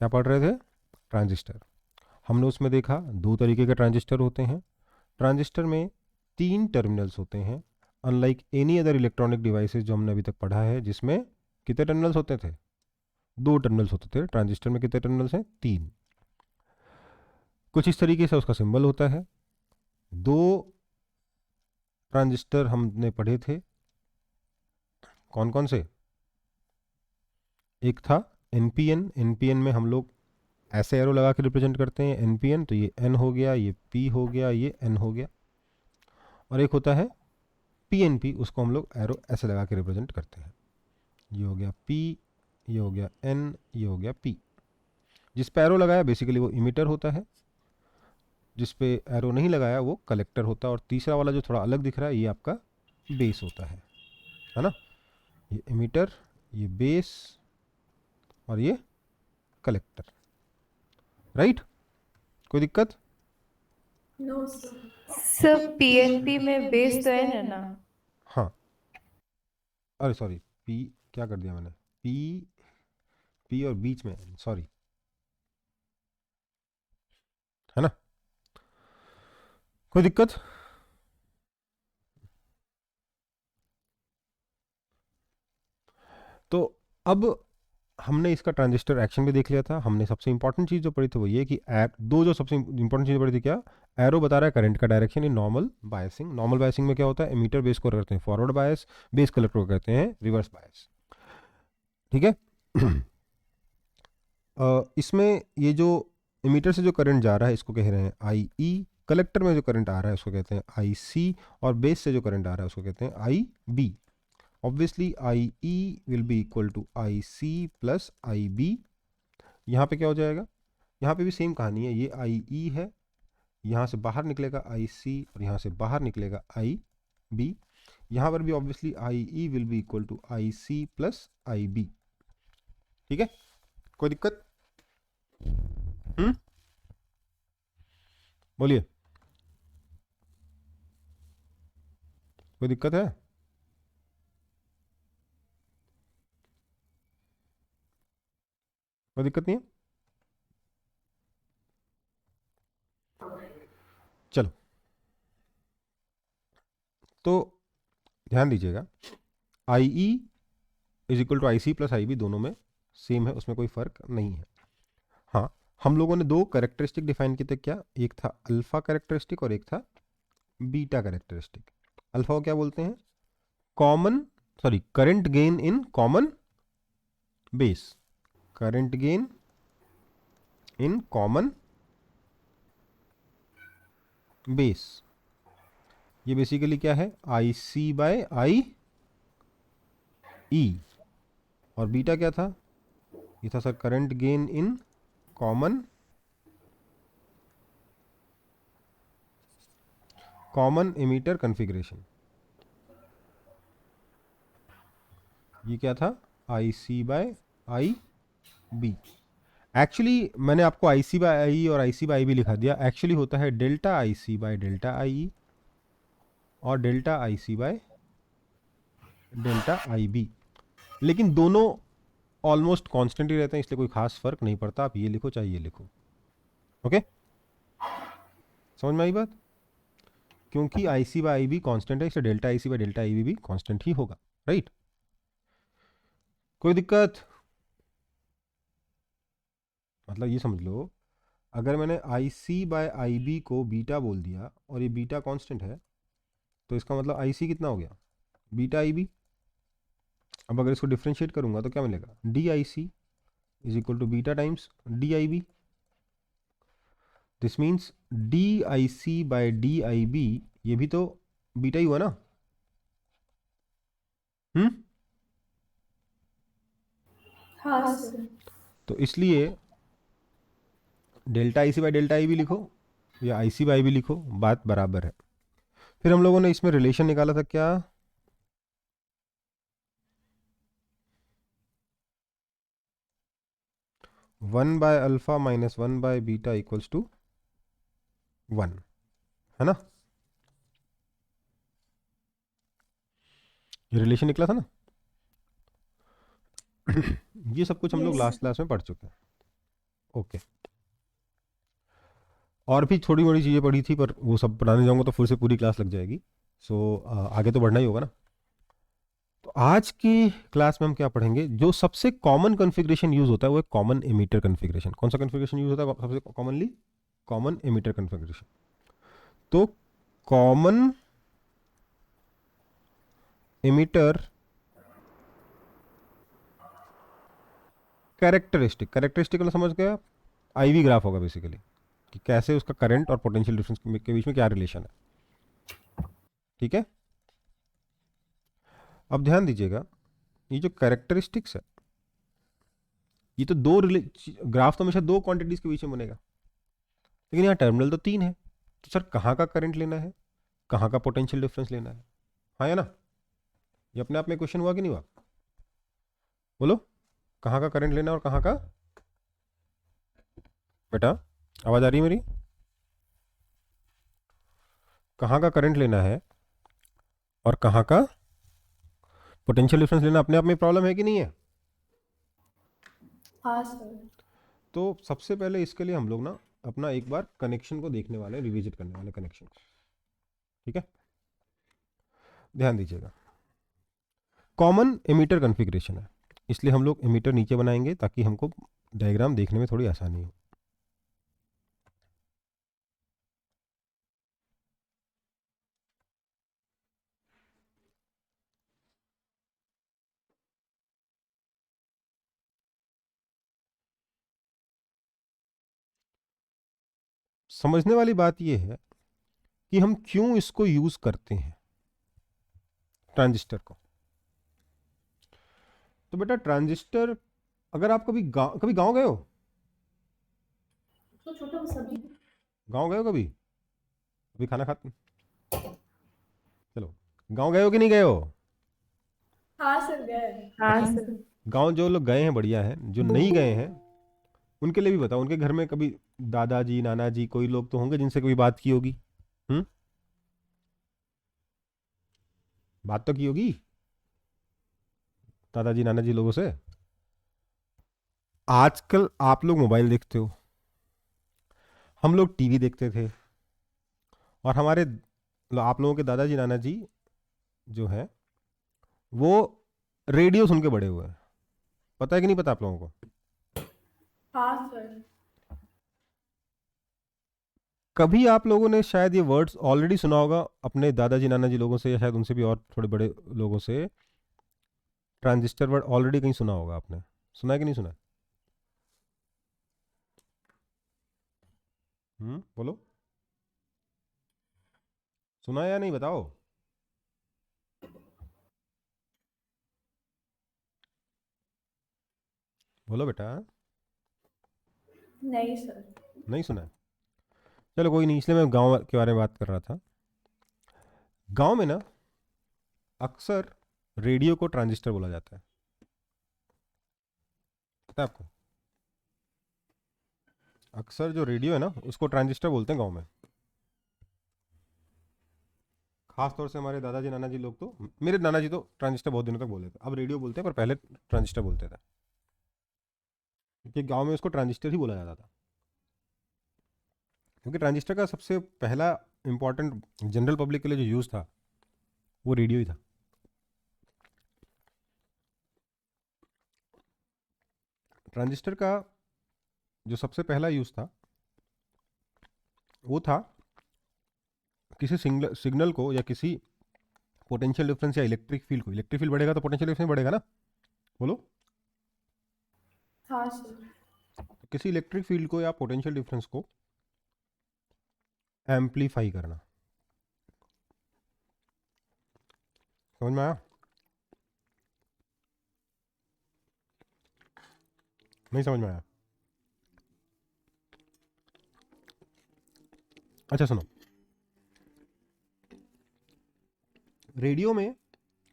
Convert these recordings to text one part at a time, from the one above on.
क्या पढ़ रहे थे? ट्रांजिस्टर। हमने उसमें देखा दो तरीके के ट्रांजिस्टर होते हैं। ट्रांजिस्टर में तीन टर्मिनल्स होते हैं, unlike any other electronic devices जो हमने अभी तक पढ़ा है, जिसमें कितने टर्मिनल्स होते थे? दो टर्मिनल्स होते थे। ट्रांजिस्टर में कितने टर्मिनल्स हैं? तीन। कुछ इस तरीके से उसका सिंबल होता है। दो ट्रांजिस्टर हमने पढ़े थे, कौन कौन से? एक था एनपीएन। एनपीएन में हम लोग ऐसे एरो लगा के रिप्रेजेंट करते हैं एनपीएन, तो ये एन हो गया, ये पी हो गया, ये एन हो गया। और एक होता है पीएनपी, उसको हम लोग एरो ऐसे लगा के रिप्रेजेंट करते हैं। ये हो गया पी, ये हो गया एन, ये हो गया पी। जिस पे एरो लगाया बेसिकली वो इमिटर होता है, जिस पे एरो नहीं लगाया वो कलेक्टर होता है। और तीसरा वाला जो थोड़ा अलग दिख रहा है ये आपका बेस होता है ना? ये इमिटर, ये बेस और ये कलेक्टर। राइट? कोई दिक्कत? No sir. सब पीएनपी में बेस तो एन है ना? हाँ, अरे सॉरी, पी क्या कर दिया मैंने? पी, पी और बीच में सॉरी, है ना? कोई दिक्कत? तो अब हमने इसका ट्रांजिस्टर एक्शन भी देख लिया था। हमने सबसे इंपॉर्टेंट चीज़ जो पढ़ी थी वो ये कि दो जो सबसे इंपॉर्टेंट चीज़ पढ़ी थी, क्या? एरो बता रहा है करंट का direction in normal biasing. Normal biasing में क्या होता है? एमीटर बेस को करते हैं फॉरवर्ड बायस, बेस कलेक्टर को कहते हैं रिवर्स बायस। ठीक है? इसमें ये जो एमीटर से जो करंट जा रहा है इसको कह रहे हैं आई ई, कलेक्टर में जो करंट आ रहा है उसको कहते हैं आई सी, और बेस से जो करंट आ रहा है उसको कहते हैं I B. Obviously I E will be equal to I C plus I B. यहाँ पे क्या हो जाएगा? यहाँ पे भी सेम कहानी है, ये आई ई है, यहाँ से बाहर निकलेगा आई सी और यहाँ से बाहर निकलेगा आई बी। यहाँ पर भी obviously I E will be equal to I C plus I B. ठीक है? कोई दिक्कत? बोलिए, कोई दिक्कत है? कोई दिक्कत नहीं है? चलो, तो ध्यान दीजिएगा, I E is equal to I C plus I B, दोनों में सेम है, उसमें कोई फर्क नहीं है। हाँ, हम लोगों ने दो कैरेक्टरिस्टिक डिफाइन किए थे, क्या? एक था अल्फा कैरेक्टरिस्टिक और एक था बीटा कैरेक्टरिस्टिक। अल्फा को क्या बोलते हैं? Common, sorry, current gain in common base. Current gain in common base, ये बेसिकली क्या है? आई सी बाय आई ई। और बीटा क्या था? ये था sir current gain in common ammeter configuration. ये क्या था? आई C by I B. Actually मैंने आपको आई सी बाई आई और आई सी बाई बी लिखा दिया, एक्चुअली होता है delta I C by delta I और delta I C by delta I B. लेकिन दोनों ऑलमोस्ट कांस्टेंट ही रहते हैं, इसलिए कोई खास फर्क नहीं पड़ता। आप ये लिखो चाहे ये लिखो। ओके, समझ में आई बात? क्योंकि I C by I B constant है, इसलिए delta I C by delta I B भी कॉन्स्टेंट ही होगा। राइट? कोई दिक्कत? मतलब ये समझ लो, अगर मैंने आई सी बाय आई बी को बीटा बोल दिया और ये बीटा कांस्टेंट है, तो इसका मतलब आई सी कितना हो गया? Beta I B. अब अगर इसको डिफ्रेंशिएट करूंगा तो क्या मिलेगा? D I C is equal to beta times D I B. This means D I C by D I B, ये भी तो बीटा ही हुआ ना? हम्म। हाँ सर। तो इसलिए delta I C by delta I B लिखो या आई सी बाय भी लिखो, बात बराबर है। फिर हम लोगों ने इसमें रिलेशन निकाला था, क्या? One by alpha minus one by beta equals to one, है ना? ये रिलेशन निकला था ना? ये सब कुछ हम लोग यस लास्ट सर। क्लास में पढ़ चुके हैं। ओके। और भी थोड़ी मोड़ी चीज़ें पढ़ी थी, पर वो सब पढ़ाने जाऊंगा तो फिर से पूरी क्लास लग जाएगी। सो आगे तो बढ़ना ही होगा ना। तो आज की क्लास में हम क्या पढ़ेंगे, जो सबसे कॉमन कॉन्फ़िगरेशन यूज होता है वो है कॉमन एमिटर कॉन्फ़िगरेशन। कौन सा कॉन्फ़िगरेशन यूज होता है सबसे कॉमनली? Common emitter configuration. तो कॉमन एमिटर कैरेक्टरिस्टिक, कैरेक्टरिस्टिक मतलब समझ गया, आईवी ग्राफ होगा बेसिकली, कि कैसे उसका करंट और पोटेंशियल डिफरेंस के बीच में क्या रिलेशन है। ठीक है, अब ध्यान दीजिएगा, ये जो कैरेक्टरिस्टिक्स है, ये तो ग्राफ तो हमेशा दो क्वांटिटीज के बीच में बनेगा, लेकिन यहाँ टर्मिनल तो तीन है। तो सर कहाँ का करंट लेना है, कहाँ का पोटेंशियल डिफरेंस लेना है? हाँ या ना? ये अपने आप में क्वेश्चन हुआ कि नहीं हुआ? बोलो, कहाँ का करंट लेना है और कहाँ का? बेटा आवाज आ रही है मेरी? कहाँ का करंट लेना है और कहाँ का पोटेंशियल डिफरेंस लेना अपने आप में प्रॉब्लम है कि नहीं है? हाँ सर। तो सबसे पहले इसके लिए हम लोग ना अपना एक बार कनेक्शन को देखने वाले, रिविजिट करने वाले कनेक्शन को। ठीक है, ध्यान दीजिएगा, कॉमन एमिटर कॉन्फ़िगरेशन है, इसलिए हम लोग एमिटर नीचे बनाएंगे ताकि हमको डायग्राम देखने में थोड़ी आसानी हो। समझने वाली बात यह है कि हम क्यों इसको यूज करते हैं, ट्रांजिस्टर को। तो बेटा ट्रांजिस्टर, अगर आप कभी गांव गए हो? तो छोटा सा भी। गांव गए हो कभी? अभी खाना खाते, चलो, गांव गए हो कि नहीं गए हो? हाँ सर गए। हाँ अच्छा, सर। गांव जो लोग गए हैं बढ़िया है, जो नहीं गए हैं उनके लिए भी बताओ, उनके घर में कभी दादाजी नाना जी कोई लोग तो होंगे जिनसे कभी बात की होगी। हम्म, बात तो की होगी दादाजी नाना जी लोगों से। आजकल आप लोग मोबाइल देखते हो, हम लोग टीवी देखते थे, और आप लोगों के दादाजी नाना जी जो है वो रेडियो सुन के बड़े हुए हैं। पता है कि नहीं पता आप लोगों को? हाँ सर। कभी आप लोगों ने शायद ये वर्ड्स ऑलरेडी सुना होगा अपने दादाजी नाना जी लोगों से, या शायद उनसे भी और थोड़े बड़े लोगों से। ट्रांजिस्टर वर्ड ऑलरेडी कहीं सुना होगा आपने, सुना है कि नहीं सुना? बोलो, सुना है या नहीं बताओ? बोलो बेटा। नहीं सर। नहीं सुना है? चलो कोई नहीं, इसलिए मैं गांव के बारे में बात कर रहा था। गांव में ना अक्सर रेडियो को ट्रांजिस्टर बोला जाता है, पता है आपको? अक्सर जो रेडियो है ना उसको ट्रांजिस्टर बोलते हैं गांव में। खास तौर से हमारे दादाजी नाना जी लोग, तो मेरे नाना जी तो ट्रांजिस्टर बहुत दिनों तक बोले थे, अब रेडियो बोलते हैं, पर पहले ट्रांजिस्टर बोलते थे, क्योंकि गांव में उसको ट्रांजिस्टर ही बोला जाता था। क्योंकि ट्रांजिस्टर का सबसे पहला इंपॉर्टेंट जनरल पब्लिक के लिए जो यूज़ था वो रेडियो ही था। ट्रांजिस्टर का जो सबसे पहला यूज़ था वो था किसी सिग्नल को या किसी पोटेंशियल डिफरेंस या इलेक्ट्रिक फील्ड को, इलेक्ट्रिक फील्ड बढ़ेगा तो पोटेंशियल डिफरेंस बढ़ेगा ना, बोलो। हाँ सर। तो किसी इलेक्ट्रिक फील्ड को या पोटेंशियल डिफरेंस को एम्पलीफाई करना, समझ में आया? नहीं समझ में आया? अच्छा सुनो, रेडियो में,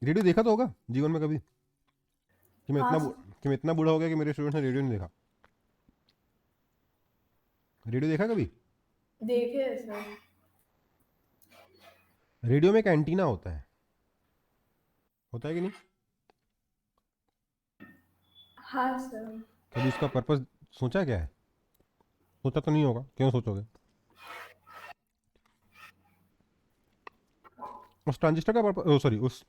रेडियो देखा तो होगा जीवन में कभी, हाँ सर। कि मैं इतना बूढ़ा हो गया कि मेरे स्टूडेंट्स ने रेडियो नहीं देखा। रेडियो देखा कभी? देखे है सर। रेडियो में एक एंटीना होता है कि नहीं? हाँ सर। कभी उसका पर्पस सोचा क्या है? सोचा तो नहीं होगा, क्यों सोचोगे? उस ट्रांजिस्टर का पर्पस, सॉरी, उस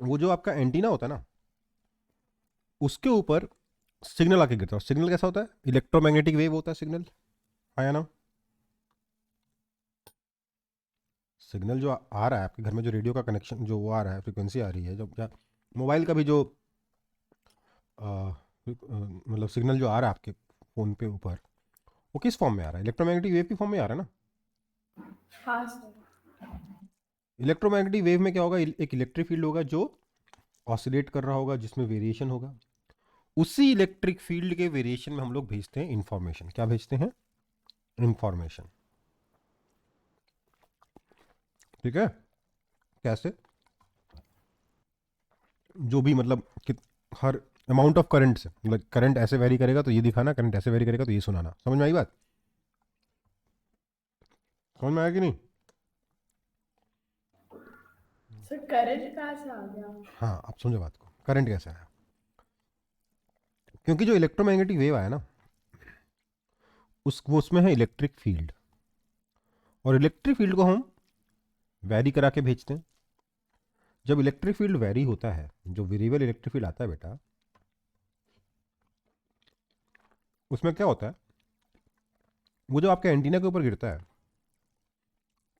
वो जो आपका एंटीना होता है ना, उसके ऊपर सिग्नल आके गिरता है। सिग्नल कैसा होता है? इलेक्ट्रोमैग्नेटिक वेव होता है सिग्नल, आया ना? सिग्नल जो आ रहा है आपके घर में, जो रेडियो का कनेक्शन जो वो आ रहा है, फ्रिक्वेंसी आ रही है, जो या मोबाइल का भी जो मतलब सिग्नल जो आ रहा है आपके फ़ोन पे ऊपर, वो किस फॉर्म में आ रहा है? इलेक्ट्रोमैग्नेटिक वेव की फॉर्म में आ रहा है ना? हाँ सर। इलेक्ट्रोमैग्नेटिक वेव में क्या होगा? एक इलेक्ट्रिक फील्ड होगा जो ऑसिलेट कर रहा होगा, जिसमें वेरिएशन होगा। उसी इलेक्ट्रिक फील्ड के वेरिएशन में हम लोग भेजते हैं इंफॉर्मेशन। क्या भेजते हैं? इंफॉर्मेशन। ठीक है? कैसे? जो भी मतलब कि हर अमाउंट ऑफ करंट से, मतलब करंट ऐसे वेरी करेगा तो ये दिखाना, करंट ऐसे वेरी करेगा तो ये सुनाना। समझ में आई बात? समझ में आया कि नहीं? सर करंट कहाँ से आ गया? हाँ, आप समझो बात को, करंट कैसे आया? क्योंकि जो इलेक्ट्रोमैग्नेटिक वेव आया ना, उसमें है इलेक्ट्रिक फील्ड, और इलेक्ट्रिक फील्ड को हम वैरी करा के भेजते हैं। जब इलेक्ट्रिक फील्ड वैरी होता है, जो वेरिएबल इलेक्ट्रिक फील्ड आता है बेटा, उसमें क्या होता है? वो जो आपके एंटीना के ऊपर गिरता है,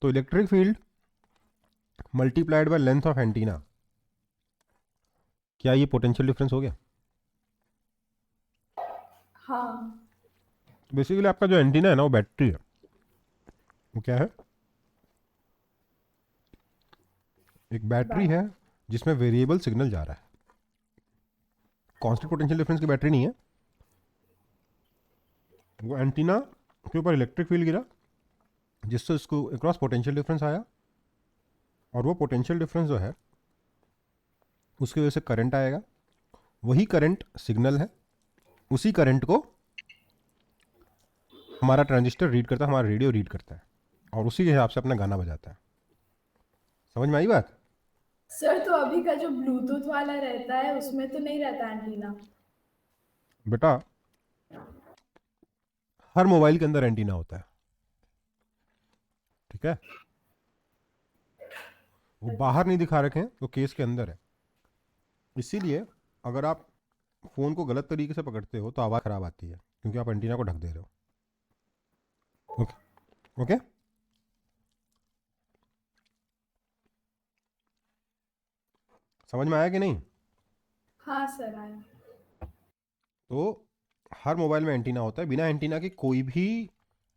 तो electric field multiplied by length of antenna, क्या ये पोटेंशियल डिफरेंस हो गया? हाँ। तो बेसिकली आपका जो एंटीना है ना, वो बैटरी है। वो क्या है? एक बैटरी है जिसमें वेरिएबल सिग्नल जा रहा है। कांस्टेंट पोटेंशियल डिफरेंस की बैटरी नहीं है वो। एंटीना के ऊपर इलेक्ट्रिक फील्ड गिरा, जिससे उसको अक्रॉस पोटेंशियल डिफरेंस आया, और वो पोटेंशियल डिफरेंस जो है उसकी वजह से करंट आएगा। वही करंट सिग्नल है। उसी करंट को हमारा ट्रांजिस्टर रीड करता है, हमारा रेडियो रीड करता है, और उसी के हिसाब से अपना गाना बजाता है। समझ में आई बात? सर तो अभी का जो ब्लूटूथ वाला रहता है उसमें तो नहीं रहता एंटीना? बेटा, हर मोबाइल के अंदर एंटीना होता है। ठीक है? वो बाहर नहीं दिखा रखे हैं, वो केस के अंदर है। इसीलिए अगर आप फ़ोन को गलत तरीके से पकड़ते हो तो आवाज़ ख़राब आती है, क्योंकि आप एंटीना को ढक दे रहे हो। ओके? ओके? समझ में आया कि नहीं? हाँ सर आया। तो हर मोबाइल में एंटीना होता है। बिना एंटीना के कोई भी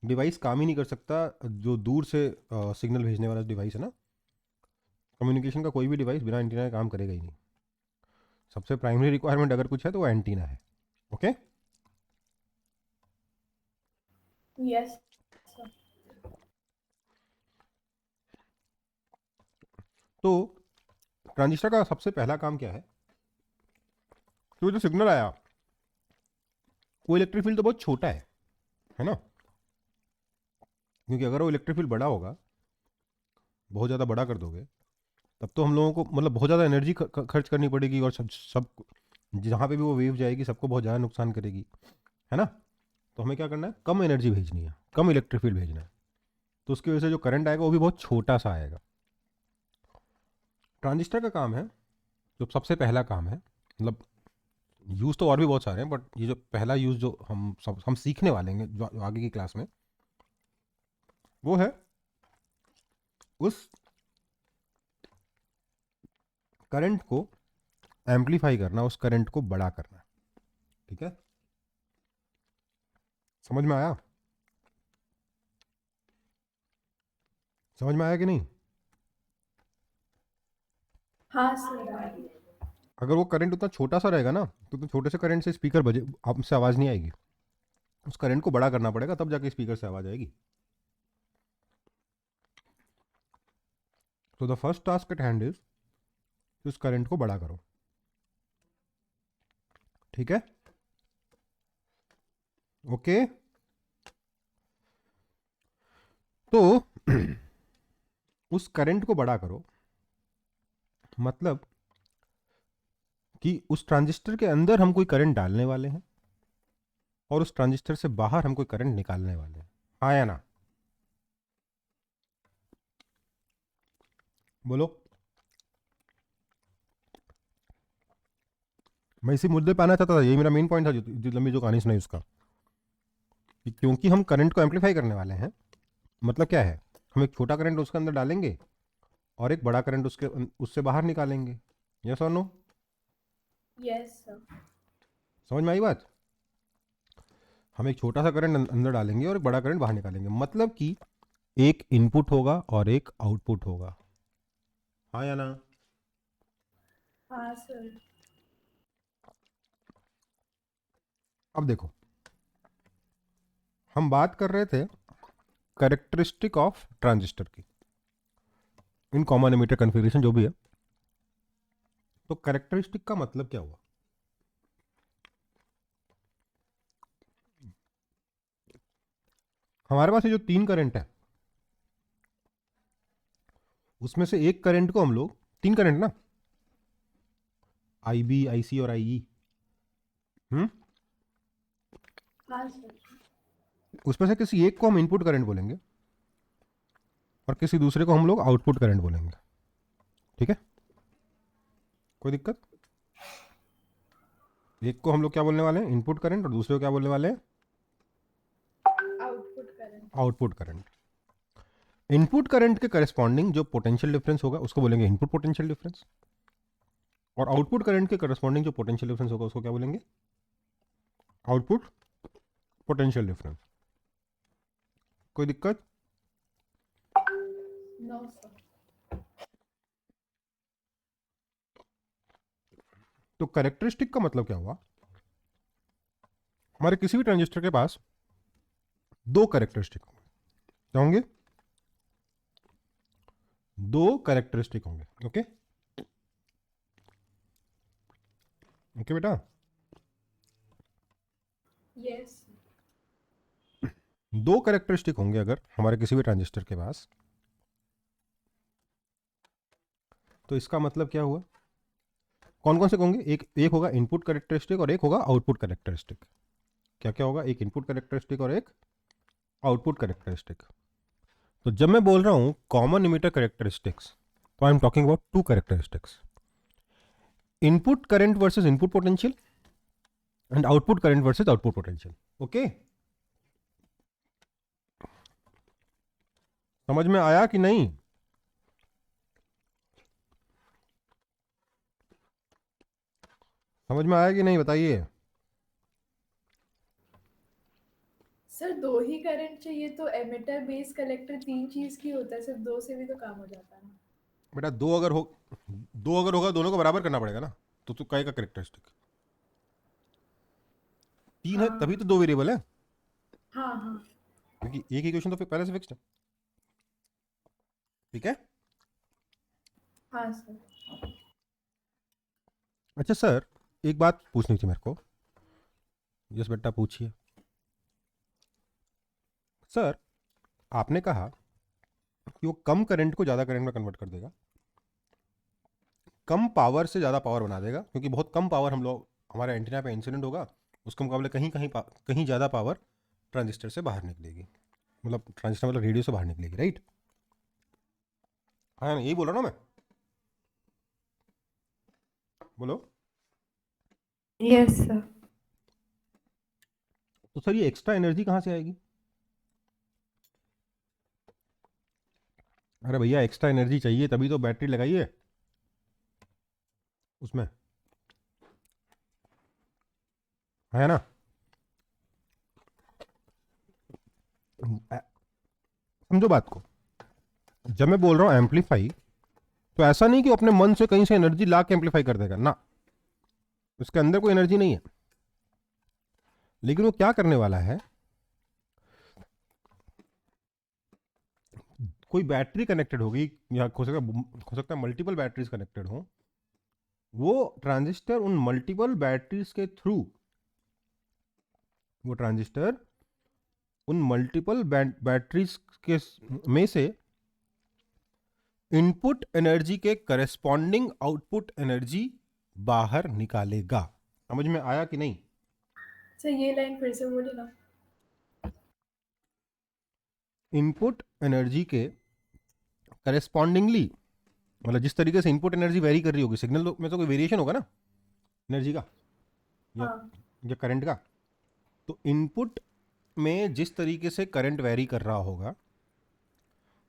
डिवाइस काम ही नहीं कर सकता। जो दूर से सिग्नल भेजने वाला डिवाइस है ना, कम्युनिकेशन का कोई भी डिवाइस बिना एंटीना के काम करेगा ही नहीं। सबसे प्राइमरी रिक्वायरमेंट अगर कुछ है तो वो एंटीना है। ओके? Yes sir. तो ट्रांजिस्टर का सबसे पहला काम क्या है? तो जो सिग्नल आया, वो इलेक्ट्रिक फील्ड तो बहुत छोटा है ना? क्योंकि अगर वो इलेक्ट्रिक फील्ड बड़ा होगा, बहुत ज़्यादा बड़ा कर दोगे, तब तो हम लोगों को मतलब बहुत ज़्यादा एनर्जी खर्च करनी पड़ेगी, और सब जहाँ पे भी वो वेव जाएगी सबको बहुत ज़्यादा नुकसान करेगी, है ना? तो हमें क्या करना है? कम एनर्जी भेजनी है, कम इलेक्ट्रिक फील्ड भेजना है। तो उसकी वजह से जो करंट आएगा वो भी बहुत छोटा सा आएगा। ट्रांजिस्टर का काम है, जो सबसे पहला काम है, मतलब यूज़ तो और भी बहुत सारे हैं, बट ये जो पहला यूज़ जो हम सीखने वाले हैं जो आगे की क्लास में, वो है उस करंट को एम्पलीफाई करना, उस करंट को बड़ा करना। ठीक है? समझ में आया? समझ में आया कि नहीं? हाँ सर आया। अगर वो करंट उतना छोटा सा रहेगा ना, तो छोटे से करंट से स्पीकर बजे, आपसे आवाज़ नहीं आएगी। उस करंट को बड़ा करना पड़ेगा, तब जाके स्पीकर से आवाज़ आएगी। तो the first task at hand is उस करंट को बड़ा करो। ठीक है? ओके? तो उस करंट को बड़ा करो, मतलब कि उस ट्रांजिस्टर के अंदर हम कोई करंट डालने वाले हैं, और उस ट्रांजिस्टर से बाहर हम कोई करंट निकालने वाले हैं, हाँ या ना? बोलो। मैं इसी मुद्दे पे आना चाहता था, यही मेरा मेन पॉइंट था जो लंबी जो कहानी सुनाई उसका, कि क्योंकि हम करंट को एम्पलीफाई करने वाले हैं, मतलब क्या है, हम एक छोटा करंट उसके अंदर डालेंगे और एक बड़ा करंट उससे बाहर निकालेंगे। यस और नो? Yes sir. समझ में आई बात? हम एक छोटा सा करंट अंदर डालेंगे और एक बड़ा करंट बाहर निकालेंगे, मतलब कि एक इनपुट होगा और एक आउटपुट होगा, हाँ या ना? हाँ सर। अब देखो, हम बात कर रहे थे कैरेक्टरिस्टिक ऑफ ट्रांजिस्टर की इन कॉमन एमिटर कन्फिगरेशन जो भी है। तो कैरेक्टरिस्टिक का मतलब क्या हुआ? हमारे पास ये जो तीन करंट है, उसमें से एक करंट को हम लोग, तीन करंट ना, आई बी, आई सी और आई ई, हाँ सर। उसमें से किसी एक को हम इनपुट करंट बोलेंगे और किसी दूसरे को हम लोग आउटपुट करंट बोलेंगे, ठीक है? कोई दिक्कत? एक को हम लोग क्या बोलने वाले हैं, इनपुट करंट, और दूसरे को क्या बोलने वाले हैं, output current. Output current. Input current के करस्पॉन्डिंग जो पोटेंशियल डिफरेंस होगा उसको बोलेंगे इनपुट पोटेंशियल डिफरेंस, और आउटपुट करंट के करस्पॉन्डिंग जो पोटेंशियल डिफरेंस होगा उसको क्या बोलेंगे, आउटपुट पोटेंशियल डिफरेंस। कोई दिक्कत? No sir. तो कैरेक्टरिस्टिक का मतलब क्या हुआ, हमारे किसी भी ट्रांजिस्टर के पास दो कैरेक्टरिस्टिक होंगे, क्या होंगे, दो कैरेक्टरिस्टिक होंगे। ओके ओके बेटा, यस। दो कैरेक्टरिस्टिक होंगे अगर हमारे किसी भी ट्रांजिस्टर के पास, तो इसका मतलब क्या हुआ, कौन कौन से होंगे, एक होगा इनपुट कैरेक्टरिस्टिक और एक होगा आउटपुट कैरेक्टरिस्टिक। क्या क्या होगा, एक इनपुट कैरेक्टरिस्टिक और एक आउटपुट कैरेक्टरिस्टिक। तो जब मैं बोल रहा हूं कॉमन इमिटर कैरेक्टरिस्टिक्स, तो I am talking about to characteristics, input current versus input potential and output current versus output potential. Okay, समझ में आया कि नहीं? समझ में आया कि नहीं, बताइए। सर दो ही करंट चाहिए तो एमिटर बेस कलेक्टर तीन चीज की होता है, सिर्फ दो से भी तो काम हो जाता है ना। बेटा दो अगर होगा दोनों को बराबर करना पड़ेगा ना, तो तू कहेगा कैरेक्टरिस्टिक, तीन है हाँ तभी तो दो वेरिएबल है, हाँ हाँ। क्योंकि एक इक्वेशन तो फिर पहले से फिक्स्ड है, ठीक है? हाँ सर। अच्छा सर, एक बात पूछनी थी मेरे को। यस बेटा पूछिए। सर आपने कहा कि वो कम करंट को ज़्यादा करंट में कन्वर्ट कर देगा, कम पावर से ज़्यादा पावर बना देगा, क्योंकि बहुत कम पावर हम लोग हमारे एंटीना पे इंसिडेंट होगा, उसके मुकाबले कहीं ज़्यादा पावर ट्रांजिस्टर से बाहर निकलेगी, मतलब ट्रांजिस्टर मतलब रेडियो से बाहर निकलेगी, राइट? हाँ यही बोल रहा ना मैं, बोलो। Yes sir. तो सर ये एक्स्ट्रा एनर्जी कहाँ से आएगी? अरे भैया एक्स्ट्रा एनर्जी चाहिए तभी तो बैटरी लगाइए उसमें, है ना? समझो बात को, जब मैं बोल रहा हूं एम्पलीफाई, तो ऐसा नहीं कि वो अपने मन से कहीं से एनर्जी ला के एम्पलीफाई कर देगा ना, उसके अंदर कोई एनर्जी नहीं है, लेकिन वो क्या करने वाला है, कोई बैटरी कनेक्टेड होगी या हो सकता है मल्टीपल बैटरीज कनेक्टेड हो, वो ट्रांजिस्टर उन मल्टीपल बैटरीज के थ्रू, वो ट्रांजिस्टर उन मल्टीपल बैटरीज के में से इनपुट एनर्जी के करेस्पॉन्डिंग आउटपुट एनर्जी बाहर निकालेगा। समझ में आया कि नहीं? सर ये लाइन फिर से बोलिए ना। इनपुट एनर्जी के करेस्पॉन्डिंगली, मतलब जिस तरीके से इनपुट एनर्जी वेरी कर रही होगी, सिग्नल में तो कोई वेरिएशन होगा ना एनर्जी का या हाँ करंट का, तो इनपुट में जिस तरीके से करंट वेरी कर रहा होगा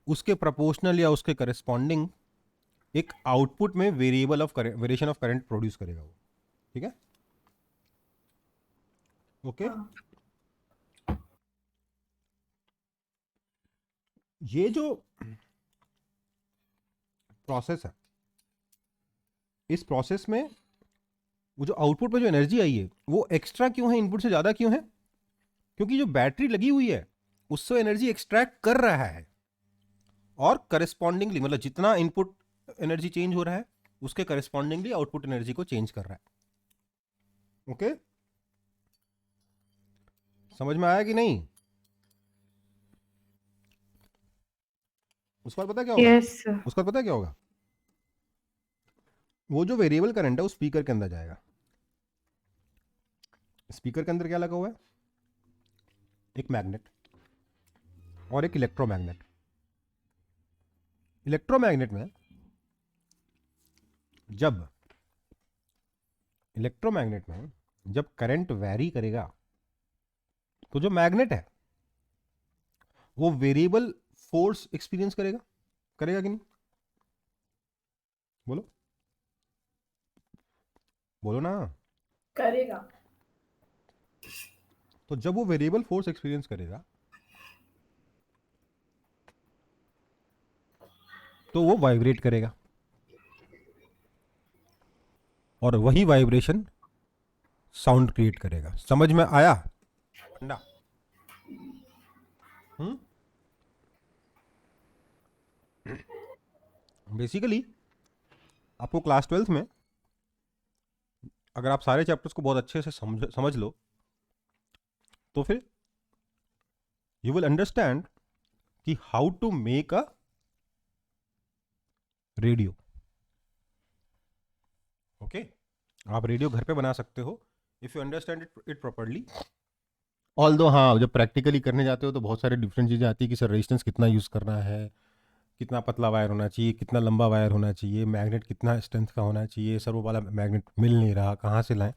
उसके प्रोपोर्शनल या उसके करेस्पॉन्डिंग एक आउटपुट में variable of variation of current produce करेगा वो। ठीक है, ओके। हाँ ये जो प्रोसेस है, इस प्रोसेस में वो जो आउटपुट में जो एनर्जी आई है वो एक्स्ट्रा क्यों है, इनपुट से ज़्यादा क्यों है? क्योंकि जो बैटरी लगी हुई है उससे एनर्जी एक्सट्रैक्ट कर रहा है, और करस्पॉन्डिंगली मतलब जितना इनपुट एनर्जी चेंज हो रहा है उसके करस्पॉन्डिंगली आउटपुट एनर्जी को चेंज कर रहा है। ओके, समझ में आया कि नहीं? उसके बाद पता क्या होगा? Yes, sir. उसके बाद पता क्या होगा? वो जो वेरिएबल करंट है वो स्पीकर के अंदर जाएगा। स्पीकर के अंदर क्या लगा हुआ है? एक मैग्नेट और एक इलेक्ट्रोमैग्नेट। इलेक्ट्रोमैग्नेट में जब करंट वैरी करेगा तो जो मैग्नेट है वो वेरिएबल फोर्स एक्सपीरियंस करेगा, करेगा कि नहीं? बोलो बोलो ना। करेगा। तो जब वो वेरिएबल फोर्स एक्सपीरियंस करेगा तो वो वाइब्रेट करेगा, और वही वाइब्रेशन साउंड क्रिएट करेगा। समझ में आया? अंडा बेसिकली आपको क्लास 12th में अगर आप सारे चैप्टर्स को बहुत अच्छे से समझ लो तो फिर यू विल अंडरस्टैंड कि how to make a radio. Okay, आप रेडियो घर पे बना सकते हो if you understand it properly. Although हाँ, जब प्रैक्टिकली करने जाते हो तो बहुत सारे डिफरेंट चीज़ें आती है कि सर रेजिस्टेंस कितना यूज़ करना है, कितना पतला वायर होना चाहिए, कितना लंबा वायर होना चाहिए, मैग्नेट कितना स्ट्रेंथ का होना चाहिए, सर वो वाला मैग्नेट मिल नहीं रहा, कहाँ से लाएं।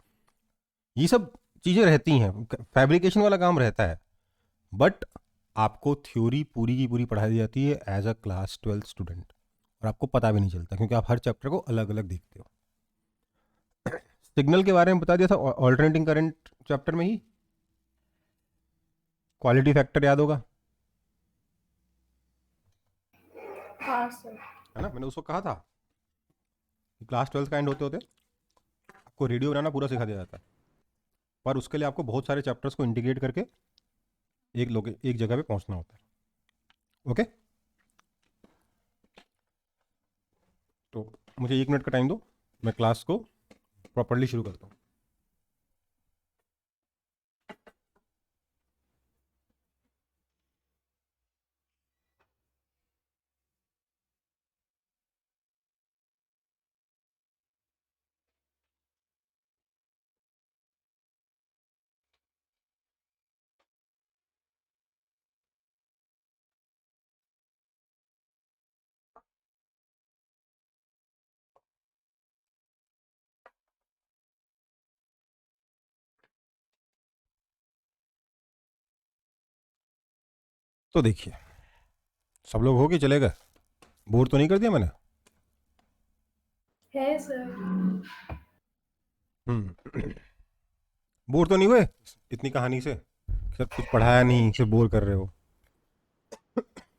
ये सब चीज़ें रहती हैं, फैब्रिकेशन वाला काम रहता है, बट आपको थ्योरी पूरी की पूरी पढ़ाई जाती है as a class 12th student, और आपको पता भी नहीं चलता क्योंकि आप हर चैप्टर को अलग अलग देखते हो। सिग्नल के बारे में बता दिया था ऑल्टरनेटिंग करंट चैप्टर में ही। क्वालिटी फैक्टर याद होगा, हाँ सर। है ना? मैंने उसको कहा था कि क्लास 12th का एंड होते होते आपको रेडियो बनाना पूरा सिखा दिया जाता है, पर उसके लिए आपको बहुत सारे चैप्टर्स को इंटीग्रेट करके एक जगह पे पहुंचना होता है। ओके, तो मुझे 1 मिनट का टाइम दो, मैं क्लास को प्रॉपरली शुरू करता हूँ। तो देखिए, सब लोग हो के चले गए? बोर तो नहीं कर दिया मैंने? है सर। बोर तो नहीं हुए इतनी कहानी से? सर कुछ पढ़ाया नहीं, सिर्फ बोर कर रहे हो?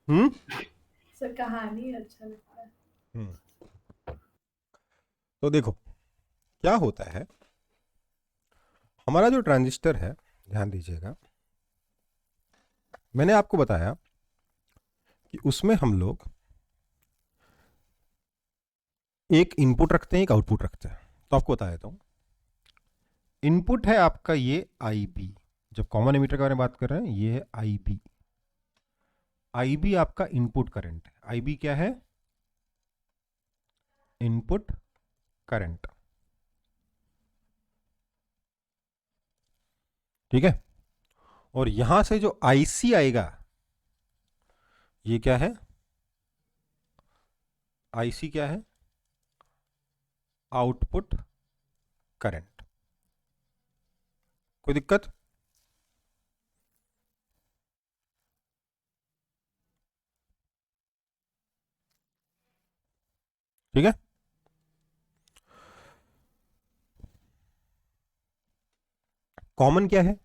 हम्म सर कहानी अच्छा लगता है। हम्म। तो देखो क्या होता है, हमारा जो ट्रांजिस्टर है, ध्यान दीजिएगा, मैंने आपको बताया कि उसमें हम लोग एक इनपुट रखते हैं, एक आउटपुट रखते हैं। तो आपको बता देता हूं, इनपुट है आपका ये आईबी, जब कॉमन एमिटर के बारे में बात कर रहे हैं ये है आईबी। आईबी आपका इनपुट करंट है। आईबी क्या है? Input current. ठीक है। और यहां से जो IC आएगा ये क्या है, IC क्या है, आउटपुट करंट। कोई दिक्कत? ठीक है। कॉमन क्या है,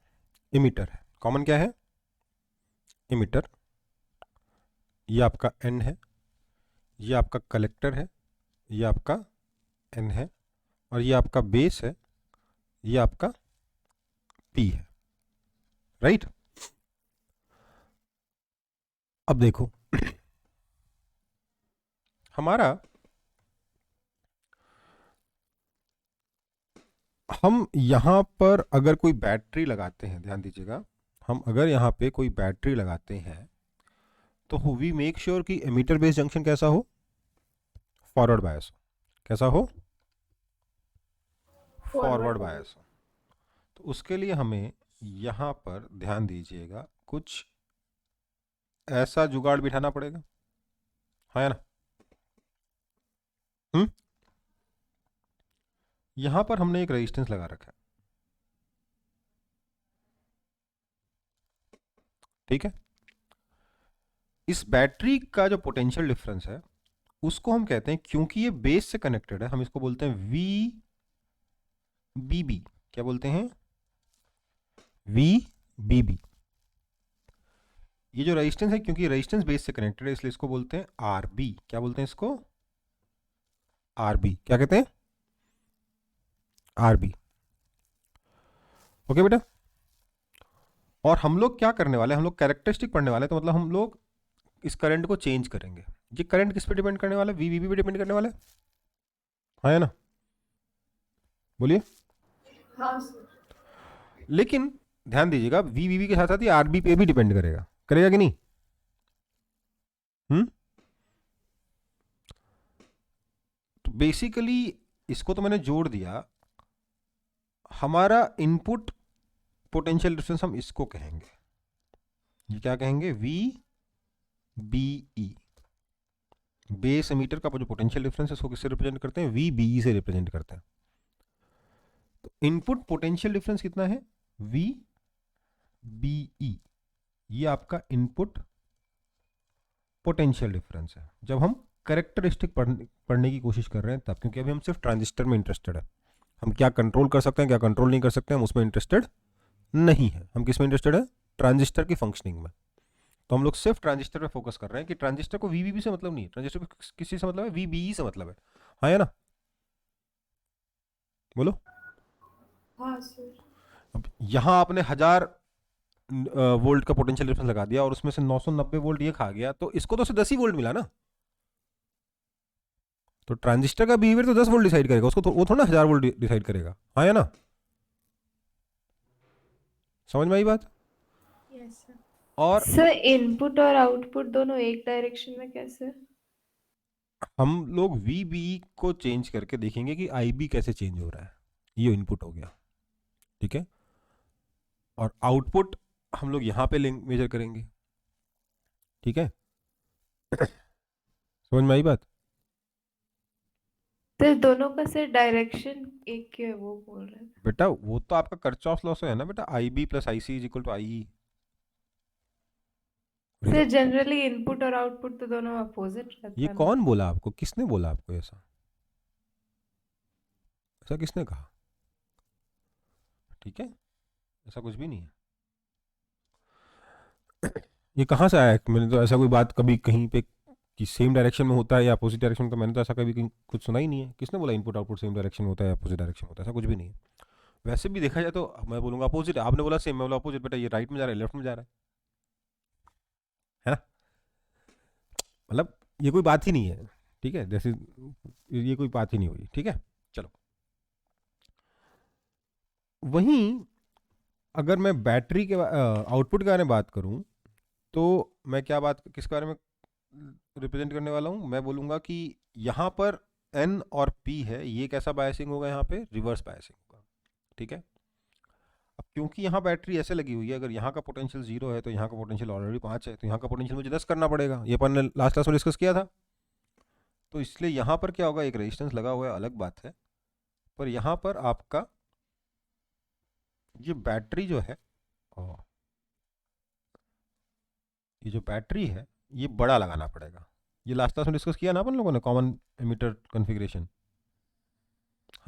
इमीटर है। कॉमन क्या है, इमीटर। ये आपका N है, ये आपका कलेक्टर है, ये आपका N है, और ये आपका बेस है, ये आपका P है। राइट। अब देखो हमारा, हम यहां पर अगर कोई बैटरी लगाते हैं, ध्यान दीजिएगा, हम अगर यहां पे कोई बैटरी लगाते हैं तो वी मेक श्योर कि एमीटर बेस जंक्शन कैसा हो, फॉरवर्ड बायस हो। कैसा हो, फॉरवर्ड बायस हो। तो उसके लिए हमें यहां पर ध्यान दीजिएगा कुछ ऐसा जुगाड़ बिठाना पड़ेगा, है ना। यहां पर हमने एक रेजिस्टेंस लगा रखा है, ठीक है। इस बैटरी का जो पोटेंशियल डिफरेंस है उसको हम कहते हैं, क्योंकि ये बेस से कनेक्टेड है, हम इसको बोलते हैं VBB। क्या बोलते हैं, VBB। ये जो रेजिस्टेंस है, क्योंकि रेजिस्टेंस बेस से कनेक्टेड है, इसलिए इसको बोलते हैं RB। क्या बोलते हैं इसको, RB। क्या कहते हैं, RB। ओके बेटा। और हम लोग क्या करने वाले हैं, हम लोग कैरेक्टरिस्टिक पढ़ने वाले हैं, तो मतलब हम लोग इस करंट को चेंज करेंगे। ये करंट किस पे डिपेंड करने वाला है, VBB पे डिपेंड करने वाला है, हाँ है ना, बोलिए। हाँ सर। लेकिन ध्यान दीजिएगा, VBB के साथ साथ ये RB पे भी डिपेंड करेगा, करेगा कि नहीं। तो बेसिकली इसको तो मैंने जोड़ दिया, हमारा इनपुट पोटेंशियल डिफरेंस हम इसको कहेंगे, ये क्या कहेंगे, VBE। बेस एमीटर का जो पोटेंशियल डिफरेंस है उसको किससे रिप्रेजेंट करते हैं, VBE से रिप्रेजेंट करते हैं। तो इनपुट पोटेंशियल डिफरेंस कितना है, VBE। ये आपका इनपुट पोटेंशियल डिफरेंस है जब हम कैरेक्टरिस्टिक पढ़ने की कोशिश कर रहे हैं तब, क्योंकि अभी हम सिर्फ ट्रांजिस्टर में इंटरेस्टेड है। हम क्या कंट्रोल कर सकते हैं, क्या कंट्रोल नहीं कर सकते हैं, हम उसमें इंटरेस्टेड नहीं है। हम किस में इंटरेस्टेड है, ट्रांजिस्टर की फंक्शनिंग में। तो हम लोग सिर्फ ट्रांजिस्टर पे फोकस कर रहे हैं कि ट्रांजिस्टर को VBB से मतलब नहीं है, ट्रांजिस्टर को किसी से मतलब है, VBE से मतलब है, हाँ है ना, बोलो। हाँ सर। अब यहां आपने 1000 वोल्ट का पोटेंशियल डिफरेंस लगा दिया और उसमें से 990 वोल्ट ये खा गया, तो इसको तो सिर्फ 10 ही वोल्ट मिला ना। तो ट्रांजिस्टर का बिहेवियर तो 10 वोल्ट डिसाइड करेगा, उसको तो वो थोड़ा ना 1000 वोल्ट डिसाइड करेगा, हाँ है ना। समझ में आई बात। Yes sir. और सर इनपुट और आउटपुट दोनों एक डायरेक्शन में कैसे? हम लोग VBE को चेंज करके देखेंगे कि IB कैसे चेंज हो रहा है। ये इनपुट हो गया, ठीक है। और आउटपुट हम लोग यहां पे मेजर करेंगे, ठीक है। समझ में आई बात। तो दोनों का सर डायरेक्शन एक ही है वो बोल रहे हैं। बेटा वो तो आपका कर्चॉफ लॉ से है ना बेटा, IB + IC = IE। Sir generally input और आउटपुट तो दोनों अपोजिट रहता ये है ना। कौन बोला आपको, किसने बोला आपको ऐसा, ऐसा किसने कहा, ठीक है, ऐसा कुछ भी नहीं है। ये कहाँ से आया है? मैंने तो ऐसा कोई बात कभी कहीं पे कि सेम डायरेक्शन में होता है या अपोजिट डायरेक्शन में, तो मैंने तो ऐसा कभी कुछ सुना ही नहीं है। किसने बोला इनपुट आउटपुट सेम डायरेक्शन में होता है या अपोजिट डायरेक्शन में होता है, ऐसा कुछ भी नहीं है। वैसे भी देखा जाए तो मैं बोलूंगा अपोजिट है, आपने बोला सेम, मैं बोला अपोजिट। बेटा ये राइट में जा रहा है, लेफ्ट में जा रहा है ना, मतलब ये कोई बात ही नहीं है, ठीक है। जैसे ये कोई बात ही नहीं हुई, ठीक है। चलो, वहीं अगर मैं बैटरी के आउटपुट के बारे में बात करूं तो मैं क्या बात किस बारे में रिप्रेजेंट करने वाला हूं, मैं बोलूंगा कि यहां पर N और P है, ये कैसा बायसिंग होगा, यहां पे रिवर्स बायसिंग होगा, ठीक है। अब क्योंकि यहाँ बैटरी ऐसे लगी हुई है, अगर यहाँ का पोटेंशियल 0 है तो यहाँ का पोटेंशियल ऑलरेडी 5 है, तो यहाँ का पोटेंशियल मुझे 10 करना पड़ेगा। ये अपन ने लास्ट क्लास में डिस्कस किया था। तो इसलिए यहाँ पर क्या होगा, एक रेजिस्टेंस लगा हुआ है, अलग बात है, पर यहाँ पर आपका ये बैटरी जो है, ये जो बैटरी है ये बड़ा लगाना पड़ेगा। ये लास्ट क्लास में डिस्कस किया ना अपन लोगों ने, कॉमन एमिटर कॉन्फ़िगरेशन,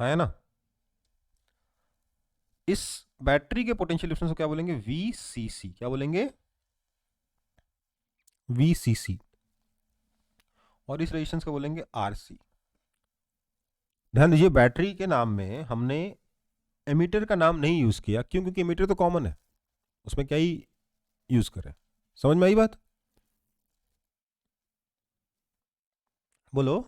है ना। इस बैटरी के पोटेंशियल डिफरेंस को क्या बोलेंगे, VCC। क्या बोलेंगे, VCC। और इस रेजिस्टेंस को बोलेंगे RC। ध्यान दीजिए, बैटरी के नाम में हमने एमीटर का नाम नहीं यूज किया, क्यों? क्योंकि एमीटर तो कॉमन है, उसमें क्या ही यूज करें। समझ में आई बात? बोलो।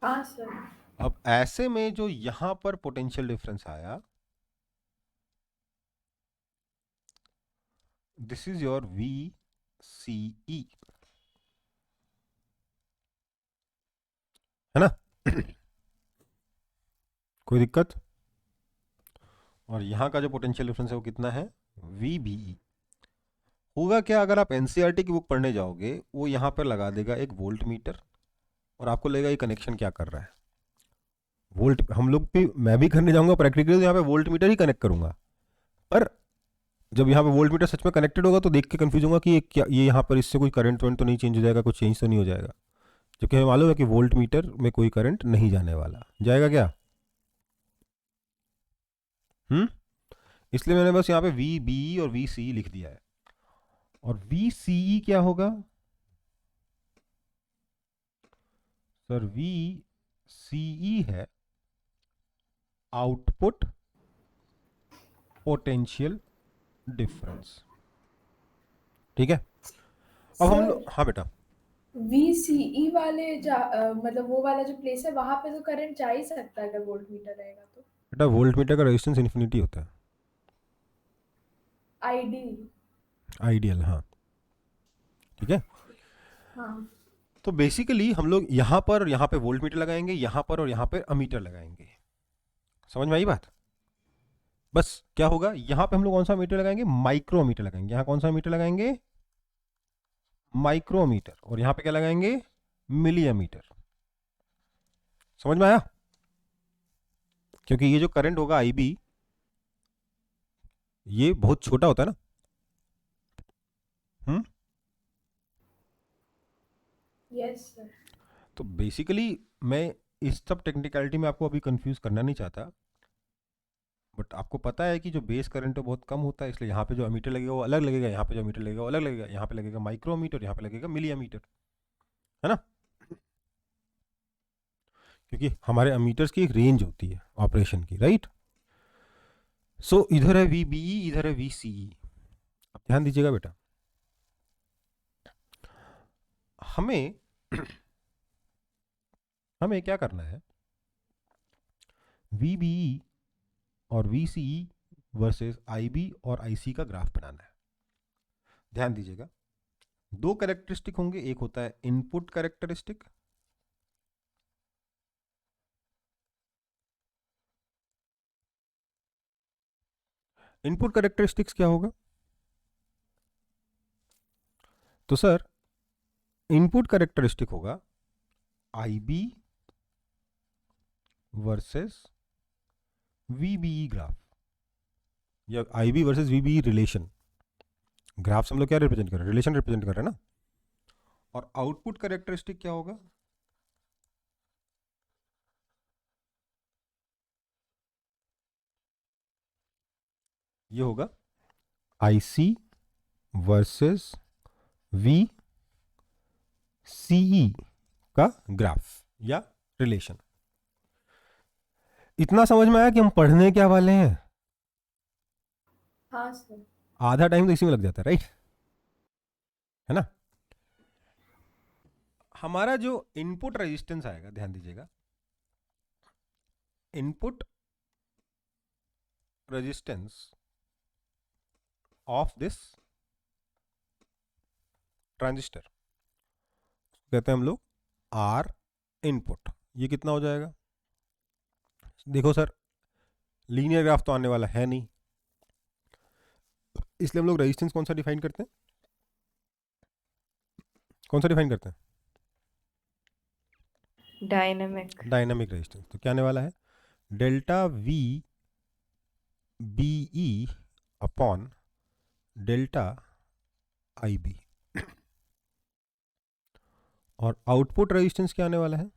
हाँ सर। अब ऐसे में जो यहां पर पोटेंशियल डिफरेंस आया, दिस इज योर VCE, है ना। कोई दिक्कत? और यहां का जो पोटेंशियल डिफरेंस है वो कितना है, VBE। होगा क्या, अगर आप एनसीईआरटी की बुक पढ़ने जाओगे, वो यहां पर लगा देगा एक वोल्ट मीटर, और आपको लगेगा ये कनेक्शन क्या कर रहा है। वोल्ट हम लोग भी, मैं भी करने जाऊंगा प्रैक्टिकली, तो यहाँ पे वोल्ट मीटर ही कनेक्ट करूंगा। पर जब यहाँ पे वोल्ट मीटर सच में कनेक्टेड होगा तो देख के कंफ्यूज होगा कि ये क्या, ये यहाँ पर इससे कोई करंट वरंट तो नहीं चेंज हो जाएगा, कुछ चेंज तो नहीं हो जाएगा, जबकि हमें मालूम है कि वोल्ट मीटर में कोई करंट नहीं जाने वाला। जाएगा क्या? इसलिए मैंने बस यहाँ पे VBE और VCE लिख दिया है। और VCE क्या होगा सर? VCE है आउटपुट पोटेंशियल डिफरेंस। ठीक है। अब हम लोग, हाँ बेटा, VCE वाले मतलब वो वाला जो प्लेस है वहां पे तो करंट जा ही सकता है अगर वोल्ट मीटर रहेगा तो। बेटा वोल्ट मीटर का रेजिस्टेंस इन्फिनिटी होता है, आइडियल। हाँ ठीक है। हाँ तो बेसिकली हम लोग यहाँ पर और यहाँ पे वोल्ट मीटर लगाएंगे, यहाँ पर और यहाँ पे अमीटर लगाएंगे। समझ में आई बात? बस क्या होगा, यहाँ पे हम लोग कौन सा मीटर लगाएंगे, माइक्रोमीटर लगाएंगे। यहाँ कौन सा मीटर लगाएंगे, माइक्रोमीटर। और यहाँ पे क्या लगाएंगे, मिलीमीटर। समझ में आया? क्योंकि ये जो करंट होगा IB, ये बहुत छोटा होता है ना। Yes sir. तो बेसिकली मैं इस सब टेक्निकलिटी में आपको अभी कंफ्यूज करना नहीं चाहता, बट आपको पता है कि जो बेस करंट है बहुत कम होता है, इसलिए यहाँ पे जो अमीटर लगेगा वो अलग लगेगा, यहाँ पे जो अमीटर लगेगा वो अलग लगेगा, यहाँ पे लगेगा माइक्रोमीटर, यहाँ पे लगेगा मिलीमीटर, है ना। क्योंकि हमारे अमीटर्स की एक रेंज होती है ऑपरेशन की, राइट। सो इधर है VBE, इधर है VCE। अब ध्यान दीजिएगा बेटा, हमें हमें क्या करना है, VBE और VCE वर्सेस IB और IC का ग्राफ बनाना है। ध्यान दीजिएगा, दो कैरेक्टरिस्टिक होंगे, एक होता है इनपुट कैरेक्टरिस्टिक, इनपुट कैरेक्टरिस्टिक्स क्या होगा, तो सर इनपुट कैरेक्टरिस्टिक होगा IB वर्सेस VBE ग्राफ, या IB versus VBE relation. Graph से हम लोग क्या रिप्रेजेंट कर रहे हैं, रिलेशन रिप्रेजेंट कर रहे हैं ना। और आउटपुट कैरेक्टरिस्टिक क्या होगा, ये होगा IC वर्सेस VCE का ग्राफ या रिलेशन। इतना समझ में आया कि हम पढ़ने क्या वाले हैं? हाँ सर। आधा टाइम तो इसी में लग जाता है, राइट, है ना। हमारा जो इनपुट रेजिस्टेंस आएगा, ध्यान दीजिएगा, input resistance of this transistor कहते हैं हम लोग R इनपुट। ये कितना हो जाएगा, देखो सर, लीनियर ग्राफ तो आने वाला है नहीं, इसलिए हम लोग रेजिस्टेंस कौन सा डिफाइन करते हैं, कौन सा डिफाइन करते हैं, डायनेमिक। Dynamic resistance. तो क्या आने वाला है, delta V B E upon delta I B. और आउटपुट रेजिस्टेंस क्या आने वाला है,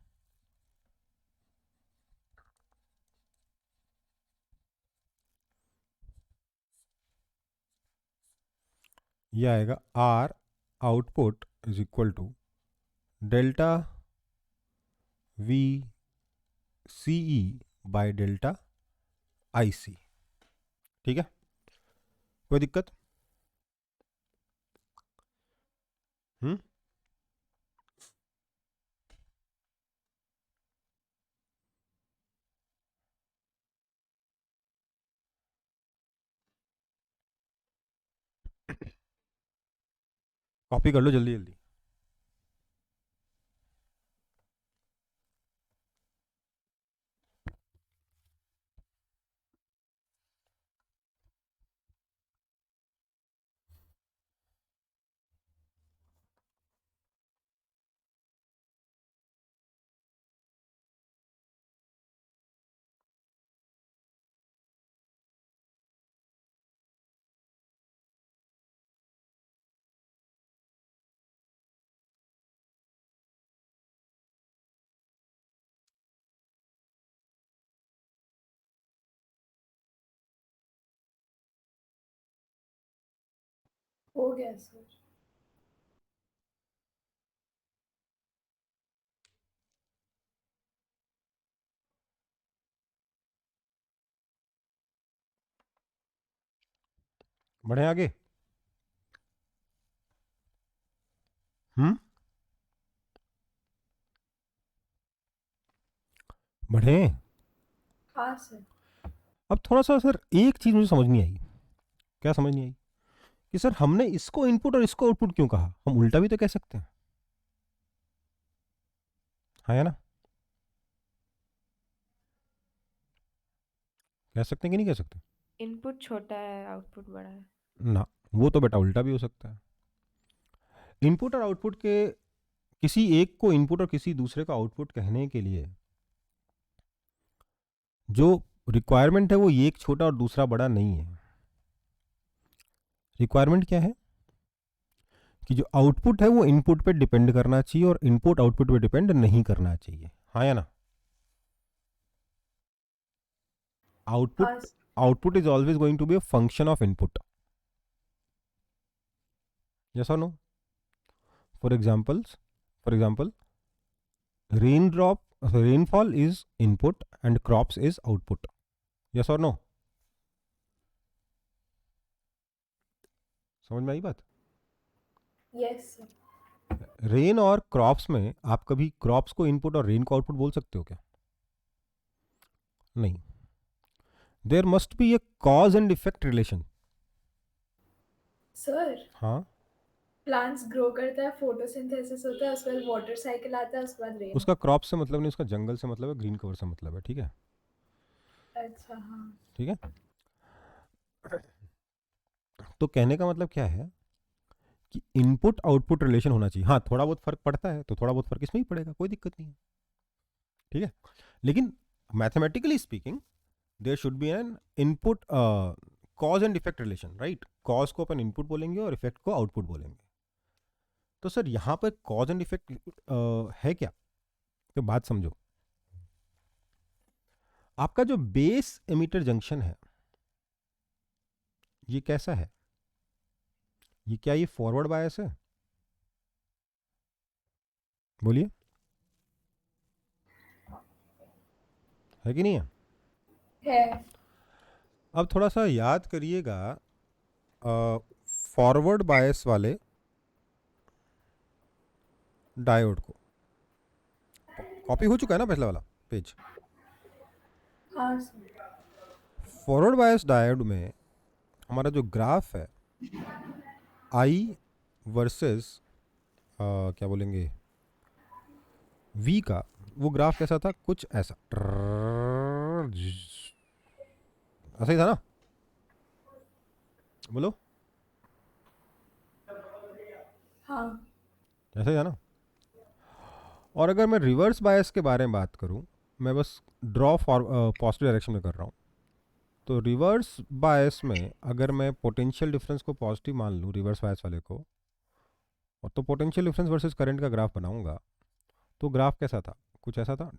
ये आएगा R output is equal to delta V C E by delta I C. ठीक है, कोई दिक्कत? हम्म, कॉपी कर लो जल्दी जल्दी। हो गया सर। बढ़े आगे। हम्म, बढ़े। हाँ सर। अब थोड़ा सा सर एक चीज मुझे समझ नहीं आई। क्या समझ नहीं आई? कि सर हमने इसको इनपुट और इसको आउटपुट क्यों कहा, हम उल्टा भी तो कह सकते हैं, हाँ या ना? कह सकते हैं कि नहीं कह सकते? इनपुट छोटा है, आउटपुट बड़ा है। ना, वो तो बेटा उल्टा भी हो सकता है। इनपुट और आउटपुट के किसी एक को इनपुट और किसी दूसरे को आउटपुट कहने के लिए जो रिक्वायरमेंट है वो ये एक छोटा और दूसरा बड़ा नहीं है। रिक्वायरमेंट क्या है कि जो आउटपुट है वो इनपुट पे डिपेंड करना चाहिए और इनपुट आउटपुट पे डिपेंड नहीं करना चाहिए, हाँ या ना? आउटपुट हाँ sir. Output is always going to be a function of input, yes और no? For example rainfall is input and crops is output, yes और नो? समझ में आई बात? Yes sir. रेन और क्रॉप्स में आप कभी क्रॉप्स को इनपुट और रेन को आउटपुट बोल सकते हो क्या? नहीं। There must be a cause and effect relation. Sir हाँ, प्लांट्स ग्रो करता है, फोटोसिंथेसिस होता है, उसके बाद वाटर साइकिल आता है, उसके बाद रेन उसका होता क्रॉप से मतलब नहीं, उसका जंगल से मतलब है, ग्रीन कवर से मतलब है, ठीक है? है। अच्छा हाँ। ठीक है, तो कहने का मतलब क्या है कि इनपुट आउटपुट रिलेशन होना चाहिए। हाँ, थोड़ा बहुत फर्क पड़ता है तो थोड़ा बहुत फर्क इसमें ही पड़ेगा, कोई दिक्कत नहीं है, ठीक है? लेकिन mathematically speaking there should be an input cause and effect relation, right? Cause को अपन इनपुट बोलेंगे और इफेक्ट को आउटपुट बोलेंगे। तो सर यहाँ पर कॉज एंड इफेक्ट है क्या, तो बात समझो। आपका जो बेस एमिटर जंक्शन है ये कैसा है, ये क्या ये फॉरवर्ड बायस है? बोलिए, है कि नहीं है? है। अब थोड़ा सा याद करिएगा फॉरवर्ड बायस वाले डायोड को। कॉपी हो चुका है ना पिछला वाला पेज? हाँ सर। फॉरवर्ड बायस डायोड में हमारा जो ग्राफ है आई वर्सेस क्या बोलेंगे वी का, वो ग्राफ कैसा था, कुछ ऐसा। ऐसा ही था ना, बोलो, हाँ ऐसा ही था ना। और अगर मैं रिवर्स बायस के बारे में बात करूं, मैं बस ड्रॉ पॉजिटिव डायरेक्शन में कर रहा हूं, तो रिवर्स बायस में अगर मैं पोटेंशियल डिफरेंस को पॉजिटिव मान लूं, रिवर्स बायस वाले को, और तो पोटेंशियल डिफरेंस वर्सेस करंट का ग्राफ बनाऊंगा, तो ग्राफ कैसा था, कुछ ऐसा था,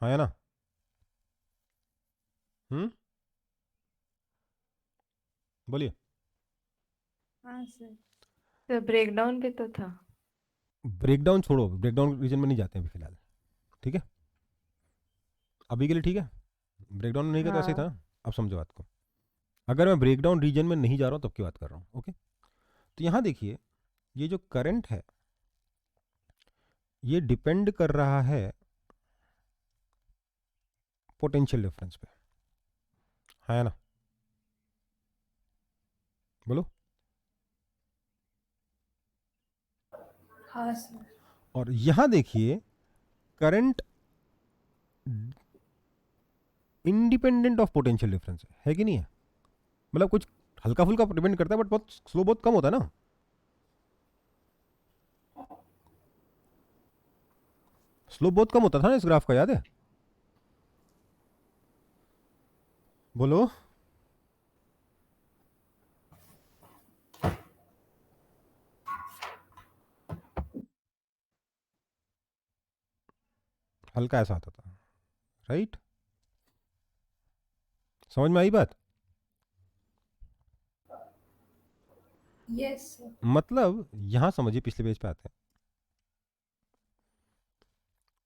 हाँ है ना। बोलिए। हाँ सर। तो ब्रेकडाउन भी तो था। ब्रेकडाउन छोड़ो, ब्रेकडाउन रीजन में नहीं जाते हैं अभी फिलहाल, ठीक है, अभी के लिए ठीक है। ब्रेकडाउन नहीं करता, ऐसे ही था हाँ। ना। अब समझो बात को, अगर मैं ब्रेकडाउन रीजन में नहीं जा रहा हूं तब की बात कर रहा हूं, ओके। तो यहां देखिए, ये जो करंट है ये डिपेंड कर रहा है पोटेंशियल डिफरेंस पे, है ना, बोलो। हाँ सर। और यहां देखिए, current independent of potential difference है कि नहीं है, मतलब कुछ हल्का फुल्का डिपेंड करता है बट बहुत स्लो, बहुत कम होता है ना। स्लोप बहुत कम होता था ना इस ग्राफ का, याद है, बोलो। हल्का ऐसा आता था, राइट, समझ में आई बात। Yes sir. मतलब यहां समझिए, पिछले पेज पे आते हैं,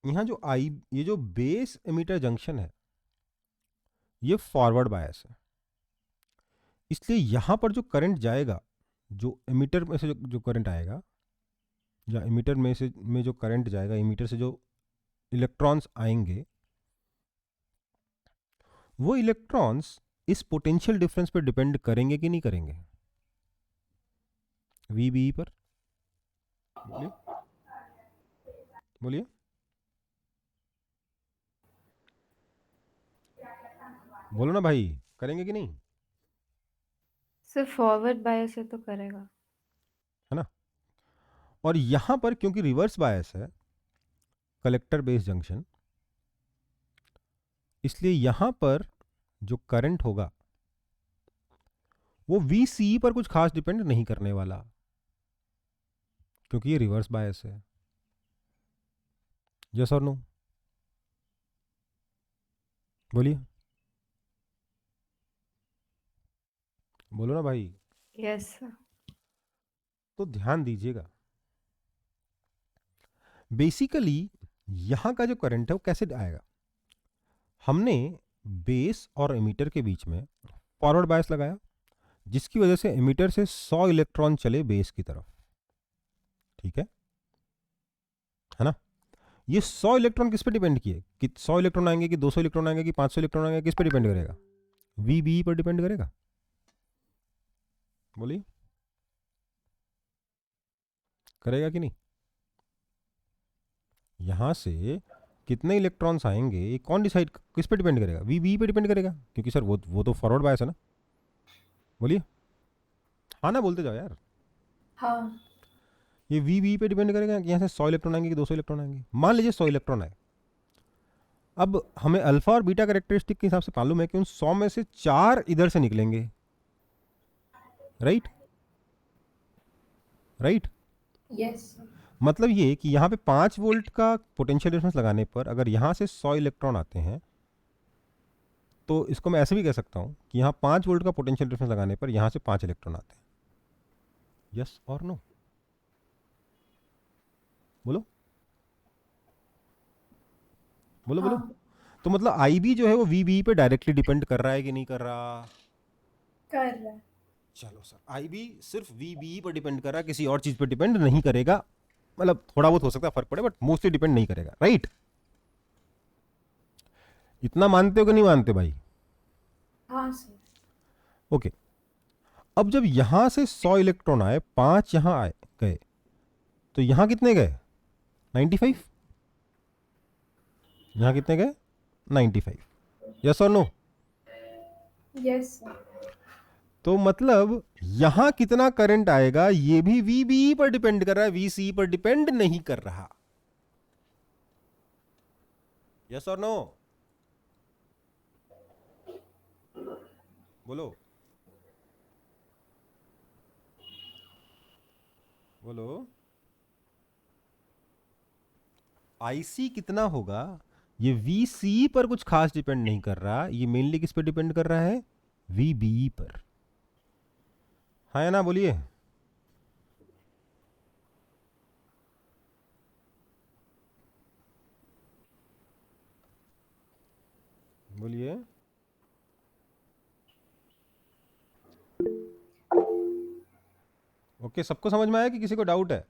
यहां जो आई, ये जो बेस एमिटर जंक्शन है ये फॉरवर्ड बायस है, इसलिए यहां पर जो करंट जाएगा, जो एमिटर में से जो करंट आएगा, या एमिटर में जो करंट जाएगा, एमिटर से जो इलेक्ट्रॉन्स आएंगे, वो इलेक्ट्रॉन्स इस पोटेंशियल डिफरेंस पर डिपेंड करेंगे कि नहीं करेंगे, वीबी पर, बोलिए, बोलिए, बोलो ना भाई, करेंगे कि नहीं, सिर्फ फॉरवर्ड बायस है तो करेगा। है ना। और यहां पर क्योंकि रिवर्स बायस है, कलेक्टर बेस जंक्शन, इसलिए यहां पर जो करंट होगा वो वीसी पर कुछ खास डिपेंड नहीं करने वाला, क्योंकि ये रिवर्स बायस है। यस और नो, बोलिए, बोलो ना भाई। Yes sir. तो ध्यान दीजिएगा, बेसिकली यहां का जो करंट है वो कैसे आएगा, हमने बेस और एमीटर के बीच में फॉरवर्ड बायस लगाया, जिसकी वजह से एमीटर से 100 इलेक्ट्रॉन चले बेस की तरफ, ठीक है ना। ये 100 इलेक्ट्रॉन किस पे डिपेंड किए, कि 100 इलेक्ट्रॉन आएंगे कि 200 इलेक्ट्रॉन आएंगे कि 500 इलेक्ट्रॉन आएंगे, किस पे डिपेंड करेगा, वीबी पर डिपेंड करेगा, बोलिए, करेगा कि नहीं। यहां से कितने इलेक्ट्रॉन्स आएंगे ये कौन डिसाइड, किस पे डिपेंड करेगा, वीबी पे डिपेंड करेगा, क्योंकि सर वो तो फॉरवर्ड बायस है ना, बोलिए, हाँ ना बोलते जाओ यार। हाँ ये वीबी पे डिपेंड करेगा कि यहाँ से 100 इलेक्ट्रॉन आएंगे कि 200 इलेक्ट्रॉन आएंगे, मान लीजिए 100 इलेक्ट्रॉन आए। अब हमें अल्फा और बीटा कैरेक्टरिस्टिक के हिसाब से मालूम है कि उन 100 में से 4 इधर से निकलेंगे, राइट, राइट। Yes sir. मतलब ये कि यहाँ पे 5 वोल्ट का पोटेंशियल डिफरेंस लगाने पर अगर यहाँ से 100 इलेक्ट्रॉन आते हैं, तो इसको मैं ऐसे भी कह सकता हूँ कि यहाँ 5 वोल्ट का पोटेंशियल डिफरेंस लगाने पर यहाँ से 5 इलेक्ट्रॉन आते हैं, यस और नो, बोलो, बोलो, बोलो। हाँ तो मतलब आई बी जो है वो वी बी पे डायरेक्टली डिपेंड कर रहा है कि नहीं कर रहा, कर रहा है। चलो सर, आई बी सिर्फ वी बी पर डिपेंड कर रहा है, किसी और चीज पर डिपेंड नहीं करेगा, मतलब थोड़ा बहुत हो सकता है फर्क पड़े बट मोस्टली डिपेंड नहीं करेगा, राइट। इतना मानते हो कि नहीं मानते भाई, हाँ सर। ओके। अब जब यहां से 100 इलेक्ट्रॉन आए, 5 यहां आए गए, तो यहां कितने गए, 95, यहां कितने गए, 95, यस और नो? Yes sir. तो मतलब यहां कितना करंट आएगा ये भी VBE पर डिपेंड कर रहा है, VCE पर डिपेंड नहीं कर रहा। यस और नो? बोलो बोलो। IC कितना होगा ये VCE पर कुछ खास डिपेंड नहीं कर रहा, ये मेनली किस पर डिपेंड कर रहा है? VBE पर। हाँ या ना बोलिए? बोलिए। ओके, सबको समझ में आया कि किसी को डाउट है?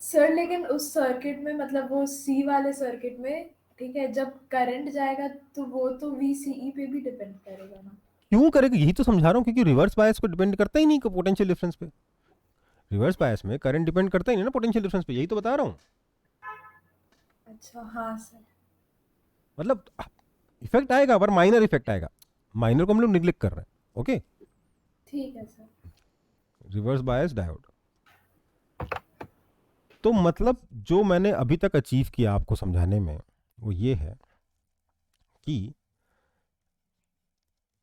सर लेकिन उस सर्किट में मतलब वो सी वाले सर्किट में, ठीक है, जब करंट जाएगा तो वो तो VCE पे भी डिपेंड करेगा ना। क्यों करेगा? यही तो समझा रहा हूँ, क्योंकि रिवर्स बायस पे डिपेंड करता ही नहीं पोटेंशियल डिफरेंस पे। रिवर्स बायस में करंट डिपेंड करता ही नहीं ना पोटेंशियल डिफरेंस पे, यही तो बता रहा हूँ। अच्छा हाँ सर। मतलब इफेक्ट आएगा पर माइनर इफेक्ट आएगा, माइनर को हम लोग निग्लेक्ट कर रहे हैं। ओके, ठीक है सर। Reverse bias diode. तो मतलब जो मैंने अभी तक अचीव किया आपको समझाने में वो ये है कि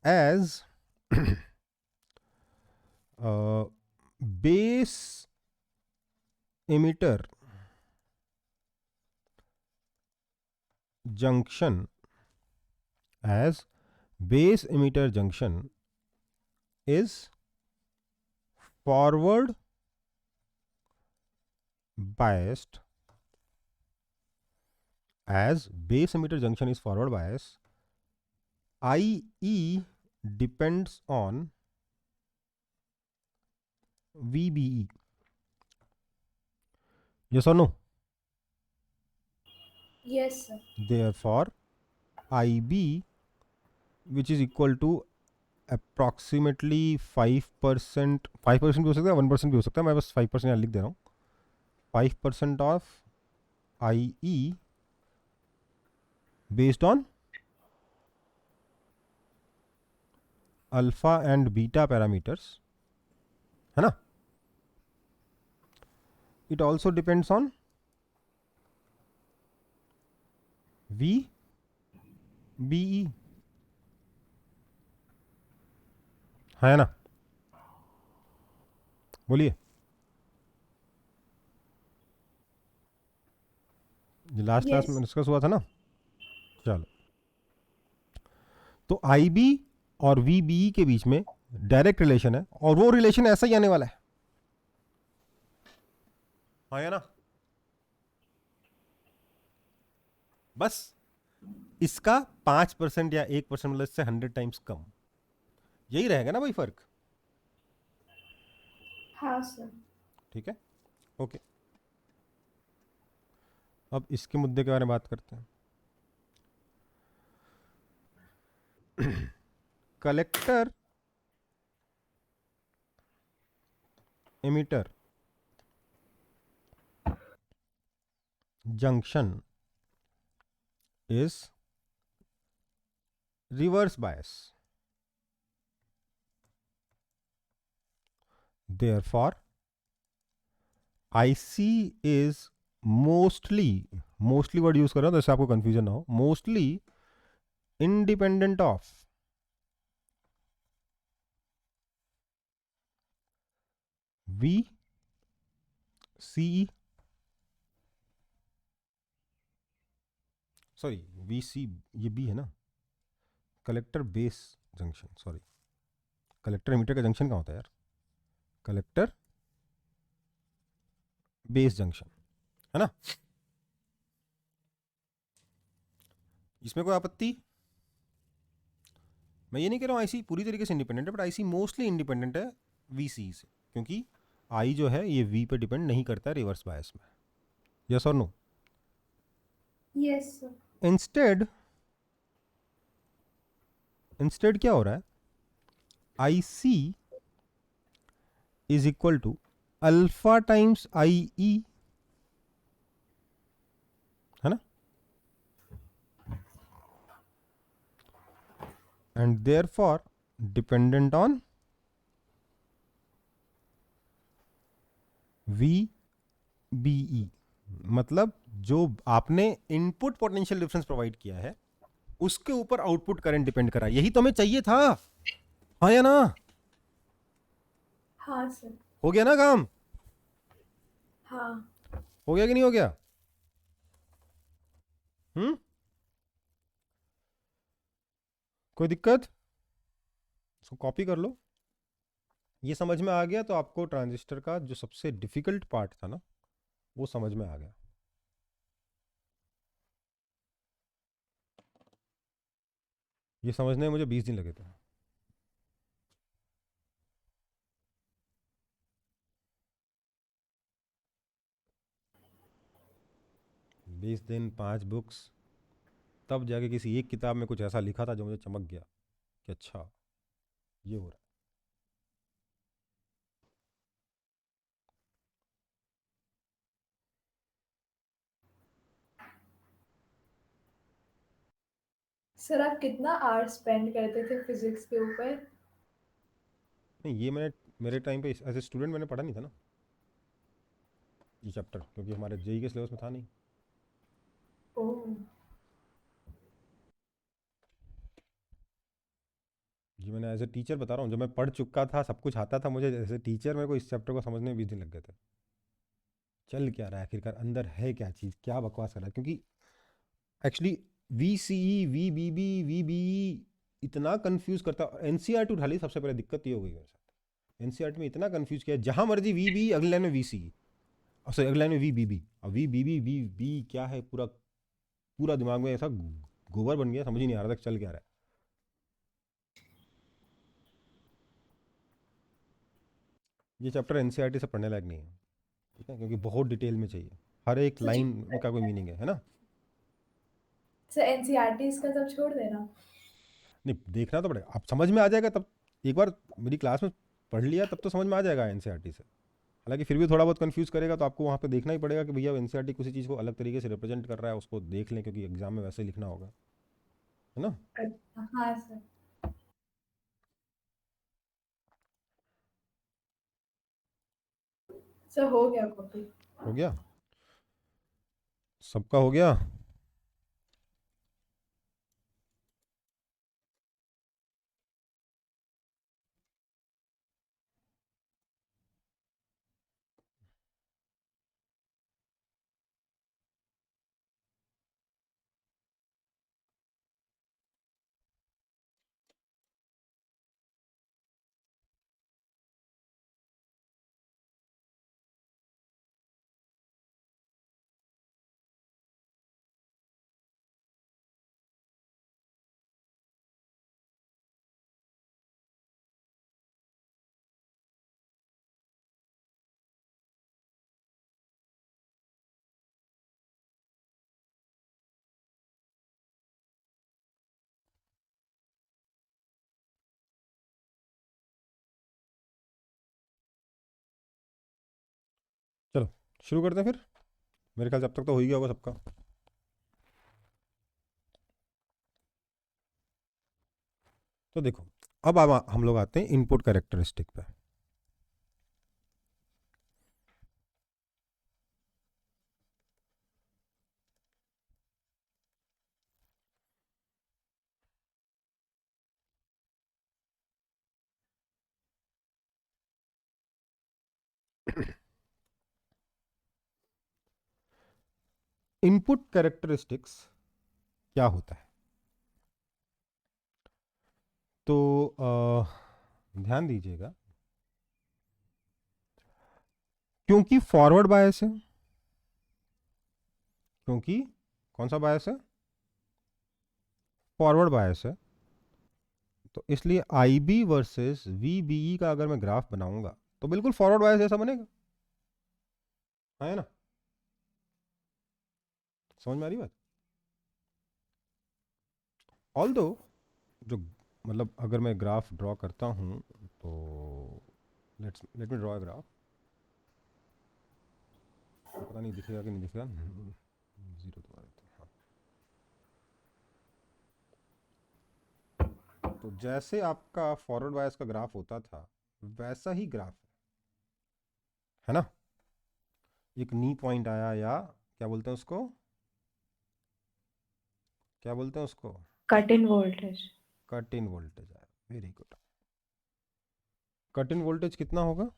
as base emitter junction, as base emitter junction is forward biased, as base emitter junction is forward biased, IE depends on VBE. Yes or no? Yes sir. Therefore IB, which is equal to approximately 5%, 5% भी हो सकता है, 1% भी हो सकता है, मैं बस 5% यहाँ लिख दे रहा हूँ, 5% of IE based on alpha and beta parameters, है ना? It also depends on VBE, है ना? बोलिए। Last class yes. में डिस्कस हुआ था ना? चलो, तो IB और VBE के बीच में डायरेक्ट रिलेशन है, और वो रिलेशन ऐसा ही आने वाला है, हाँ या ना? बस इसका 5% या 1% मतलब इससे 100 टाइम्स कम, यही रहेगा ना भाई फर्क? हाँ सर। ठीक है, ओके। अब इसके मुद्दे के बारे में बात करते हैं। Collector emitter junction is reverse bias, therefore IC is mostly word use कर रहा हूं तो आपको कंफ्यूजन ना हो, mostly independent of VCE, sorry VC ये B है ना, collector base junction, sorry collector emitter का जंक्शन कहाँ होता है यार? कलेक्टर बेस जंक्शन, है ना? इसमें कोई आपत्ति? मैं ये नहीं कह रहा हूँ IC पूरी तरीके से इंडिपेंडेंट है, बट IC मोस्टली इंडिपेंडेंट है VCE से, क्योंकि I जो है ये V पे डिपेंड नहीं करता है रिवर्स बायस में। यस और नो? Yes sir. इंस्टेड क्या हो रहा है? IC is equal to alpha times IE, है ना? And therefore dependent on V B E, मतलब जो आपने इनपुट पोटेंशियल डिफरेंस प्रोवाइड किया है उसके ऊपर आउटपुट करंट डिपेंड करा। यही तो हमें चाहिए था, हाँ या ना? हाँ सर। हो गया ना काम? हाँ हो गया कि नहीं हो गया? कोई दिक्कत? इसको कॉपी कर लो। ये समझ में आ गया तो आपको ट्रांजिस्टर का जो सबसे डिफिकल्ट पार्ट था ना वो समझ में आ गया। ये समझने में मुझे 20 दिन लगे थे। 20 दिन, 5 बुक्स, तब जाके किसी एक किताब में कुछ ऐसा लिखा था जो मुझे चमक गया कि अच्छा ये हो रहा है। सर, आप कितना आवर स्पेंड करते थे फिजिक्स के ऊपर? नहीं, ये मैंने मेरे टाइम पे एज ए स्टूडेंट मैंने पढ़ा नहीं था ना ये चैप्टर, क्योंकि हमारे जेई के सिलेबस में था नहीं। ओह। ये मैंने एज ए टीचर बता रहा हूँ, जब मैं पढ़ चुका था, सब कुछ आता था मुझे, एज ए टीचर मेरे को इस चैप्टर को समझने में 20 दिन लग गए थे। चल क्या रहा है आखिरकार, अंदर है क्या चीज़, क्या बकवास कर रहा है, क्योंकि actually V C E, V B B, V B E इतना कंफ्यूज करता। एन सी आर टी उठा ली, सबसे पहले दिक्कत ये हो गई मेरे साथ। एन सी आर टी में इतना कंफ्यूज किया, जहाँ मर्जी वी बी, अगले लाइन में वी सी, सॉरी अगले लाइन में वी बी बी, अब V B B, V B क्या है, पूरा पूरा दिमाग में ऐसा गोबर बन गया, समझ ही नहीं आ रहा था चल क्या रहा है। ये chapter N C R T से पढ़ने लायक नहीं है, ठीक है, क्योंकि बहुत डिटेल में चाहिए, हर एक सर लाइन का कोई मीनिंग है ना। सर, एनसीईआरटी इसका सब छोड़ देना। नहीं, देखना तो पड़ेगा, आप समझ में आ जाएगा तब। एक बार मेरी क्लास में पढ़ लिया तब तो समझ में आ जाएगा एनसीईआरटी से। हालांकि फिर भी थोड़ा बहुत कंफ्यूज करेगा, तो आपको वहाँ पे देखना ही पड़ेगा कि भैया एनसीईआरटी किसी चीज़ को अलग तरीके से रिप्रेजेंट कर रहा है, उसको देख लें, क्योंकि एग्जाम में वैसे ही लिखना होगा, है ना। अच्छा, हाँ सर। सर, हो गया कॉपी। हो गया, सबका हो गया। चलो शुरू करते हैं फिर, मेरे ख्याल से अब तक तो हो ही गया होगा सबका। तो देखो, अब हम लोग आते हैं इनपुट कैरेक्टरिस्टिक पे। इनपुट कैरेक्टरिस्टिक्स क्या होता है? तो ध्यान दीजिएगा, क्योंकि फॉरवर्ड बायस है, क्योंकि कौन सा बायस है, फॉरवर्ड बायस है, तो इसलिए I B versus V B E का अगर मैं ग्राफ बनाऊंगा तो बिल्कुल फॉरवर्ड बायस जैसा बनेगा, है ना। समझ में आ रही बात? ऑल दो जो, मतलब अगर मैं ग्राफ ड्रॉ करता हूं तो let me draw a graph. पता नहीं दिखेगा कि नहीं दिखेगा, जीरो तो आ रहा था, हाँ। तो जैसे आपका फॉरवर्ड बायस का ग्राफ होता था वैसा ही ग्राफ है ना। एक नी पॉइंट आया, या क्या बोलते हैं उसको, क्या बोलते हैं उसको, cut in voltage. Cut in voltage आया। Very good. Cut in voltage कितना होगा?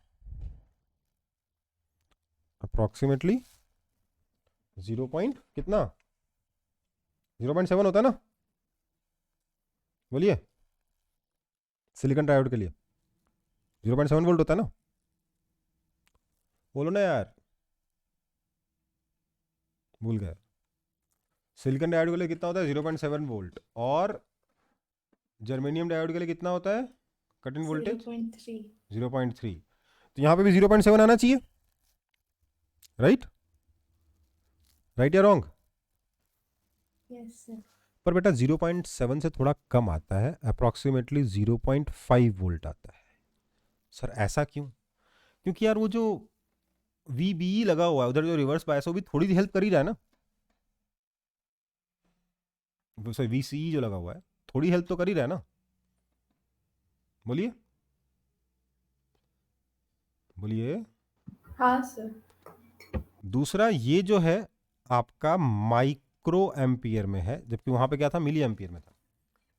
अप्रोक्सीमेटली 0 पॉइंट कितना, 0.7 होता है ना, बोलिए, सिलिकॉन डायोड के लिए 0.7 वोल्ट होता है ना, बोलो ना यार, भूल गए। सिलिकॉन डायोड के लिए कितना होता है? 0.7 वोल्ट। और जर्मेनियम डायोड के लिए कितना होता है कट इन वोल्टेज? 0.3। 0.3। तो यहाँ पे भी 0.7 आना चाहिए, राइट? राइट या रॉन्ग? Yes sir. पर बेटा 0.7 से थोड़ा कम आता है, अप्रोक्सीमेटली 0.5 वोल्ट आता है। सर ऐसा क्यों? क्योंकि यार वो जो VBE लगा हुआ है उधर, जो रिवर्स बायस वो भी थोड़ी सी हेल्प कर ही रहा है ना, VCE जो लगा हुआ है थोड़ी हेल्प तो कर ही रहा है ना, बोलिए बोलिए। हाँ सर। दूसरा ये जो है आपका माइक्रो एम्पियर में है, जबकि वहां पे क्या था, मिली एम्पियर में था,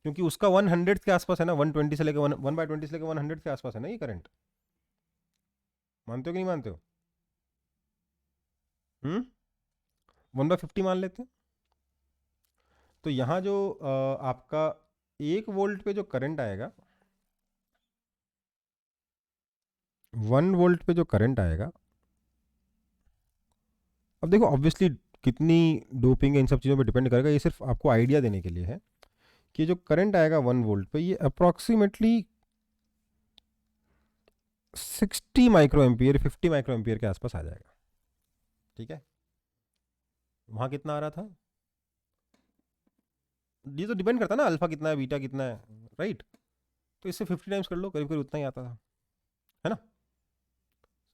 क्योंकि उसका 100 के आसपास है ना, 120 से लेकर 1/20 से लेकर 100 के आसपास है ना ये करंट। मानते हो कि नहीं मानते हो? 1/50 मान लेते हैं। तो यहाँ जो आपका 1 वोल्ट पे जो करंट आएगा, 1 वोल्ट पे जो करंट आएगा, अब देखो ऑब्वियसली कितनी डोपिंग है इन सब चीज़ों पे डिपेंड करेगा, ये सिर्फ आपको आइडिया देने के लिए है कि जो करंट आएगा 1 वोल्ट पे ये approximately 60 micro ampere, 50 micro ampere के आसपास आ जाएगा। ठीक है, वहां कितना आ रहा था, ये तो डिपेंड करता है ना अल्फा कितना है, बीटा कितना है, राइट? तो इससे 50 टाइम्स कर लो, करीब करीब उतना ही आता था, है ना?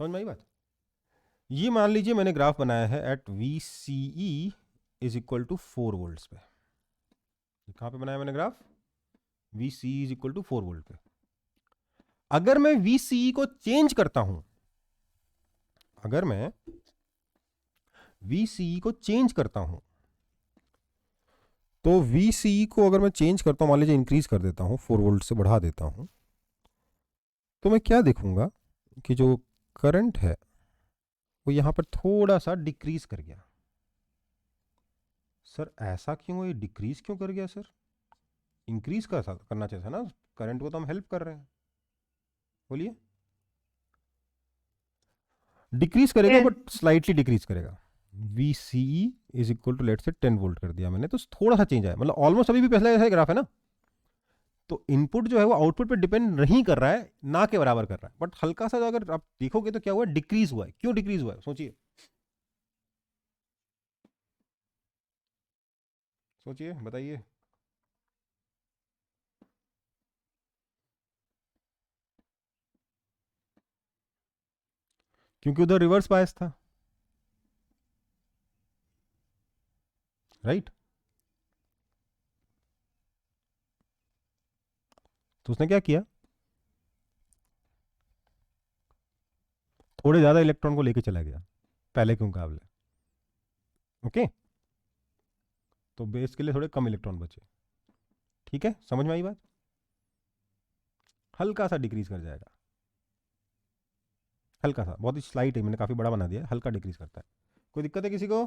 समझ में आई बात? ये मान लीजिए मैंने ग्राफ बनाया है at VCE is equal to 4 volt पे। कहाँ पे बनाया मैंने graph? VCE is equal to 4 volt पे। अगर मैं VCE को चेंज करता हूं, अगर मैं VCE को चेंज करता हूं, तो VCE को अगर मैं चेंज करता हूं, मान लीजिए इंक्रीज कर देता हूं, 4 वोल्ट से बढ़ा देता हूं, तो मैं क्या देखूंगा कि जो करंट है वो यहां पर थोड़ा सा डिक्रीज कर गया। सर ऐसा क्यों, ये डिक्रीज क्यों कर गया सर? इंक्रीज करना चाहिए था ना, करंट को तो हम हेल्प कर रहे हैं, बोलिए। डिक्रीज करेगा Yes. बट स्लाइटली डिक्रीज करेगा। VCE is equal to let's say 10 volt कर दिया मैंने, तो थोड़ा सा चेंज आया, मतलब ऑलमोस्ट अभी भी पहले ऐसा ग्राफ है ना। तो इनपुट जो है वो आउटपुट पे डिपेंड नहीं कर रहा है, ना के बराबर कर रहा है, बट हल्का सा अगर आप देखोगे तो क्या हुआ, डिक्रीज हुआ है। क्यों डिक्रीज हुआ है सोचिए, सोचिए बताइए। क्योंकि उधर रिवर्स बायस था, राइट? तो उसने क्या किया, थोड़े ज्यादा इलेक्ट्रॉन को लेके चला गया पहले के मुकाबले। ओके, तो बेस के लिए थोड़े कम इलेक्ट्रॉन बचे। ठीक है, समझ में आई बात? हल्का सा डिक्रीज कर जाएगा, हल्का सा, बहुत ही स्लाइट है, मैंने काफी बड़ा बना दिया है, हल्का डिक्रीज करता है। कोई दिक्कत है किसी को?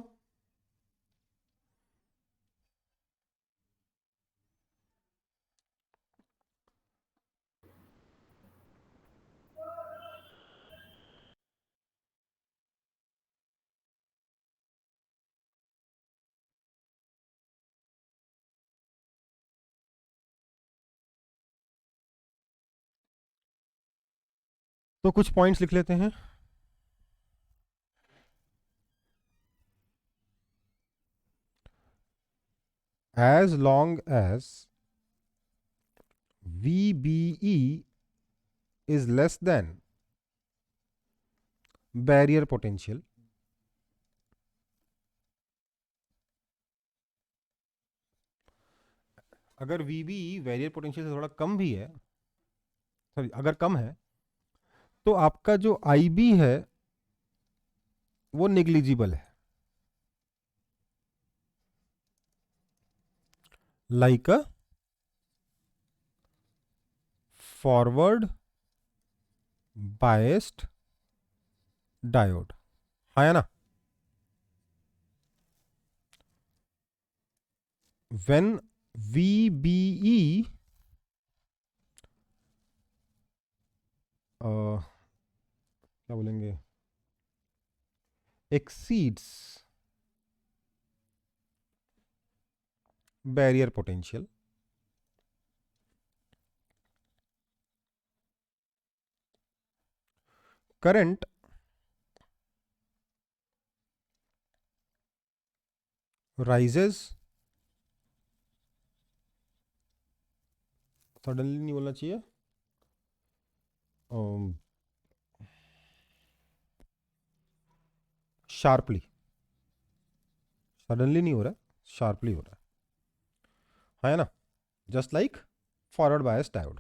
तो कुछ पॉइंट्स लिख लेते हैं। as long as VBE is less than barrier potential, अगर VB वेरियर पोटेंशियल से थोड़ा कम भी है, सॉरी अगर कम है, तो आपका जो IB है वो निग्लिजिबल है, like a forward biased diode, है ना। व्हेन VBE क्या बोलेंगे, exceeds barrier potential, current rises, suddenly नहीं बोलना चाहिए, शार्पली, सडनली नहीं हो रहा है, शार्पली हो रहा है ना, just like forward bias diode.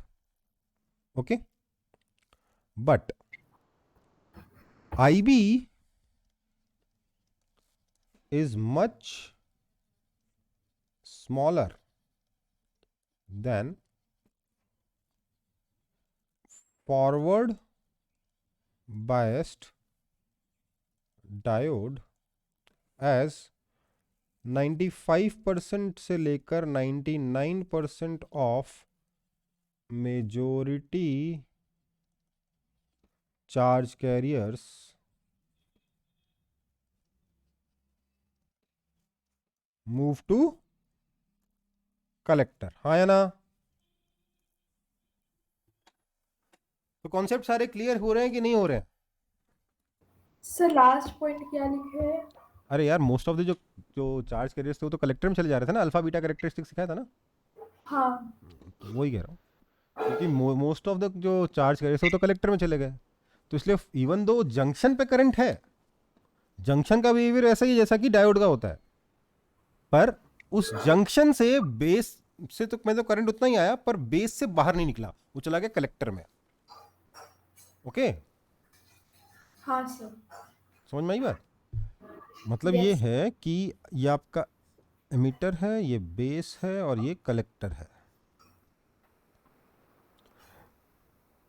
Okay, but IB is much smaller than forward biased diode, as 95% से लेकर 99% of majority charge carriers move to collector, हाँ या ना। तो कॉन्सेप्ट सारे क्लियर हो रहे हैं कि नहीं हो रहे हैं? सर लास्ट पॉइंट क्या लिखे है? अरे यार, मोस्ट ऑफ द जो जो चार्ज कैरियर्स थे वो तो कलेक्टर में चले जा रहे थे ना, अल्फा बीटा कैरेक्टरिस्टिक सिखाया था ना। हाँ तो वही कह रहा हूँ, क्योंकि मोस्ट ऑफ द जो चार्ज कैरियर्स थे वो तो कलेक्टर में चले गए, तो इसलिए इवन दो जंक्शन पे करंट है, जंक्शन का बिहेवियर ऐसा ही है जैसा कि डायोड का होता है, पर उस जंक्शन से बेस से तो मैं तो करंट उतना ही आया, पर बेस से बाहर नहीं निकला, वो चला गया कलेक्टर में। ओके, हाँ सर। समझ में आई बात? मतलब ये यस है कि ये आपका एमिटर है, ये बेस है और ये कलेक्टर है।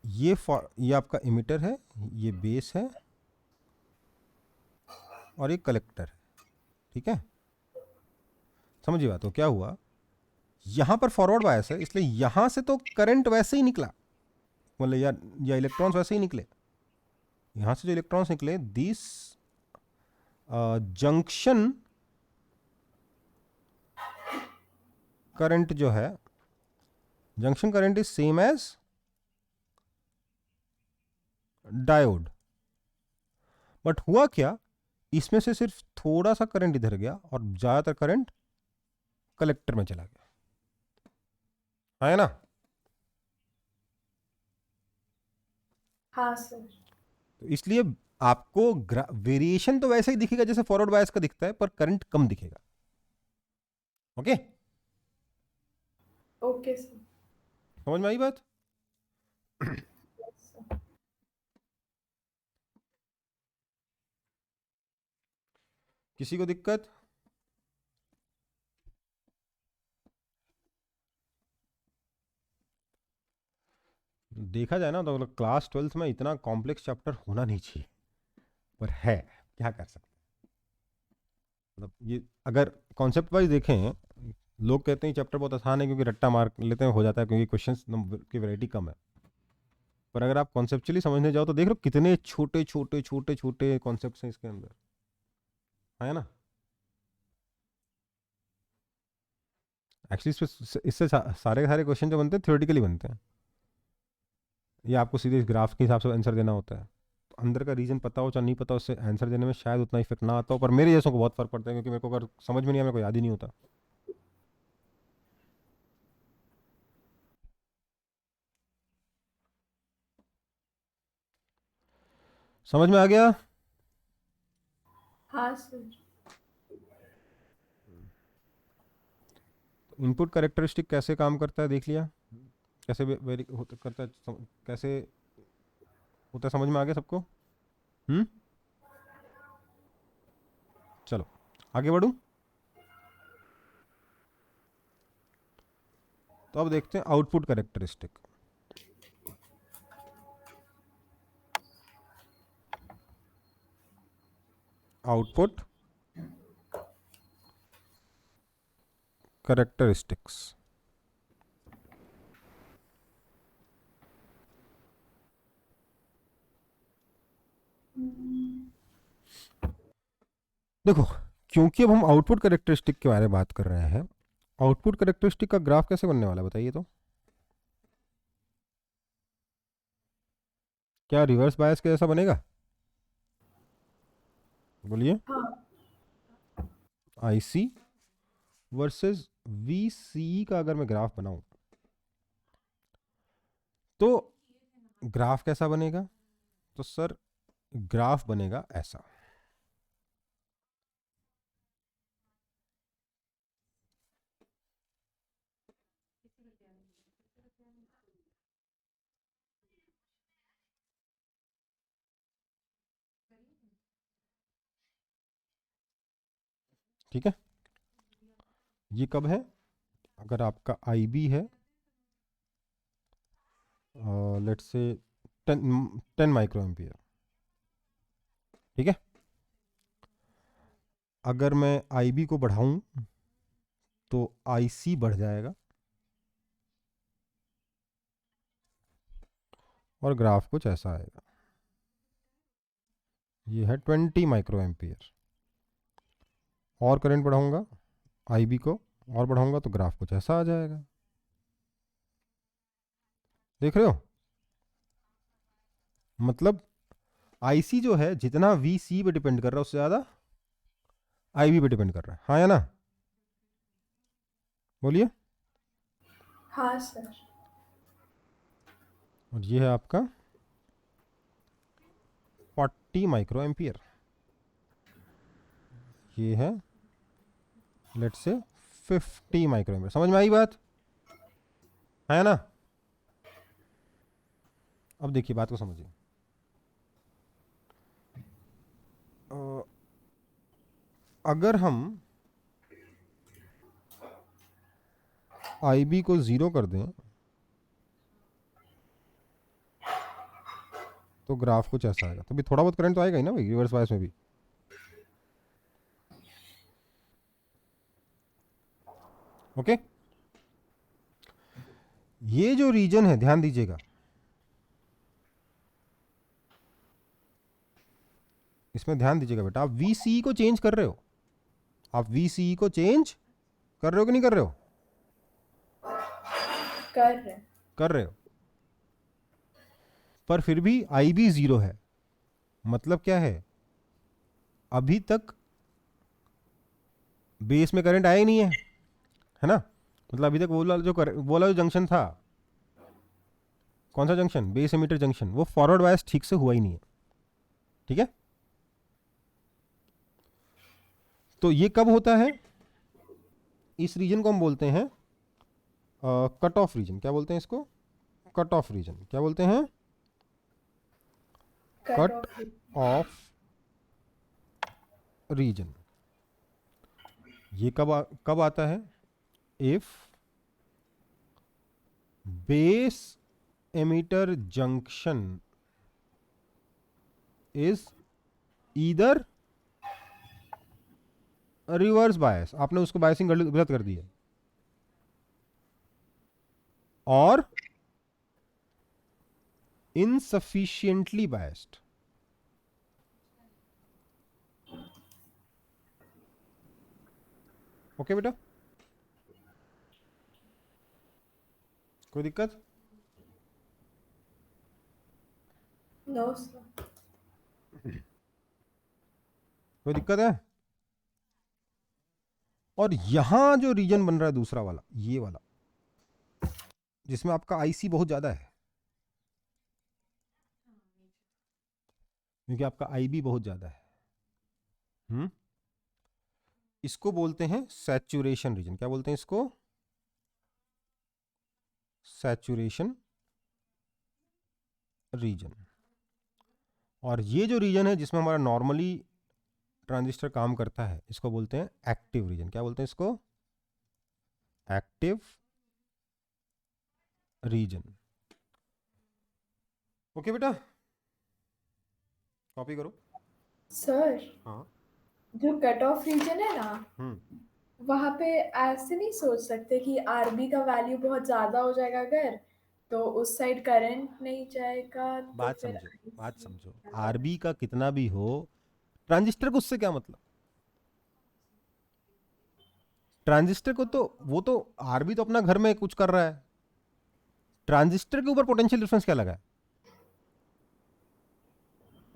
ये आपका एमिटर है, ये बेस है और ये कलेक्टर है, ठीक है। समझिए बात, तो क्या हुआ, यहां पर फॉरवर्ड बायस है, इसलिए यहां से तो करंट वैसे ही निकला, मतलब या इलेक्ट्रॉन्स वैसे ही निकले, यहां से जो इलेक्ट्रॉन्स निकले, दिस जंक्शन करंट जो है, junction current is same as diode, but हुआ क्या, इसमें से सिर्फ थोड़ा सा करंट इधर गया और ज्यादातर करंट कलेक्टर में चला गया, है ना। हाँ सर। तो इसलिए आपको वेरिएशन तो वैसे ही दिखेगा जैसे फॉरवर्ड बायस का दिखता है, पर करंट कम दिखेगा। Okay, okay sir. समझ में आई बात? Yes sir. किसी को दिक्कत? देखा जाए ना तो क्लास 12th में इतना कॉम्प्लेक्स चैप्टर होना नहीं चाहिए, पर है, क्या कर सकते हैं। मतलब ये अगर कॉन्सेप्ट वाइज देखें, लोग कहते हैं चैप्टर बहुत आसान है क्योंकि रट्टा मार लेते हैं, हो जाता है क्योंकि क्वेश्चंस की वैरायटी कम है, पर अगर आप कॉन्सेप्चुअली समझने जाओ तो देख लो कितने छोटे छोटे छोटे छोटे कॉन्सेप्ट्स हैं इसके अंदर, है ना। एक्चुअली इससे सारे के सारे क्वेश्चन जो बनते हैं थ्योरेटिकली बनते हैं, ये आपको सीधे ग्राफ के हिसाब से आंसर देना होता है, तो अंदर का रीजन पता हो चाहे नहीं पता, उससे आंसर देने में शायद उतना इफेक्ट ना आता हो, पर मेरे जैसों को बहुत फर्क पड़ता है, क्योंकि मेरे को अगर समझ में नहीं आया मेरे को याद ही नहीं होता। समझ में आ गया? हाँ सर। इनपुट कैरेक्टरिस्टिक कैसे काम करता है देख लिया, कैसे वेरी करता है, कैसे होता है, समझ में आ गया सबको? चलो आगे बढ़ूं। तो अब देखते हैं आउटपुट कैरेक्टरिस्टिक। Output characteristics. देखो, क्योंकि अब हम आउटपुट कैरेक्टरिस्टिक के बारे में बात कर रहे हैं, आउटपुट कैरेक्टरिस्टिक का ग्राफ कैसे बनने वाला है बताइए तो? क्या रिवर्स बायस के जैसा बनेगा? बोलिए। हाँ आईसी वर्सेस वीसी का अगर मैं ग्राफ बनाऊं तो ग्राफ कैसा बनेगा? तो सर ग्राफ बनेगा ऐसा। ठीक है, ये कब है? अगर आपका आई बी है लेट्स से 10 माइक्रो एम्पियर, ठीक है। अगर मैं आई बी को बढ़ाऊं तो आई सी बढ़ जाएगा और ग्राफ कुछ ऐसा आएगा। ये है 20 माइक्रो एम्पियर, और करंट बढ़ाऊंगा आई बी को और बढ़ाऊंगा तो ग्राफ कुछ ऐसा आ जाएगा। देख रहे हो? मतलब आईसी जो है जितना वी सी पे डिपेंड कर रहा है उससे ज्यादा आई बी पे डिपेंड कर रहा है, हाँ या ना? बोलिए। हाँ सर। और ये है आपका 40 माइक्रो एम्पियर, ये है लेट्स से 50 माइक्रो एम्पियर। समझ में आई बात, है ना? अब देखिए बात को समझिए। अगर हम आई बी को 0 कर दें तो ग्राफ कुछ ऐसा आएगा। तो भी थोड़ा बहुत करंट तो आएगा ही ना भाई रिवर्स बायस में भी। ओके, ये जो रीजन है ध्यान दीजिएगा, इसमें ध्यान दीजिएगा बेटा। आप वीसी को चेंज कर रहे हो, आप वीसी को चेंज कर रहे हो कि नहीं कर रहे हो? कर रहे हो, पर फिर भी आई बी 0 है। मतलब क्या है, अभी तक बेस में करंट आया ही नहीं है ना? मतलब अभी तक वो वाला जो जंक्शन था, कौन सा जंक्शन? बेस एमिटर जंक्शन, वो फॉरवर्ड बायस ठीक से हुआ ही नहीं है। ठीक है, तो ये कब होता है? इस रीजन को हम बोलते हैं कट ऑफ रीजन। क्या बोलते हैं इसको? Cut off region. क्या बोलते हैं? Cut off region. ये कब आता है? If base emitter junction is either reverse bias, आपने उसको बायसिंग गलत कर दी है, और insufficiently biased। ओके बेटा, कोई दिक्कत? No sir. कोई दिक्कत है? और यहां जो रीजन बन रहा है दूसरा वाला, ये वाला जिसमें आपका आईसी बहुत ज्यादा है, क्योंकि आपका आईबी बहुत ज्यादा है, इसको बोलते हैं सैचुरेशन रीजन। क्या बोलते हैं इसको? Saturation region. और ये जो रीजन है जिसमें हमारा नॉर्मली ट्रांजिस्टर काम करता है, इसको बोलते हैं एक्टिव रीजन। क्या बोलते हैं इसको? Active region. ओके बेटा, कॉपी करो। सर, हाँ। जो कट ऑफ रीजन है ना, हम्म। वहां पे ऐसे नहीं सोच सकते कि आरबी का वैल्यू बहुत ज्यादा हो जाएगा अगर, तो उस साइड करंट नहीं जाएगा, तो बात फिर समझो, बात IC समझो। क्या होगा? आरबी का कितना भी हो, ट्रांजिस्टर को उससे क्या मतलब? ट्रांजिस्टर को तो, वो तो आरबी तो अपना घर में कुछ कर रहा है, ट्रांजिस्टर के ऊपर पोटेंशियल डिफरेंस क्या लगा है?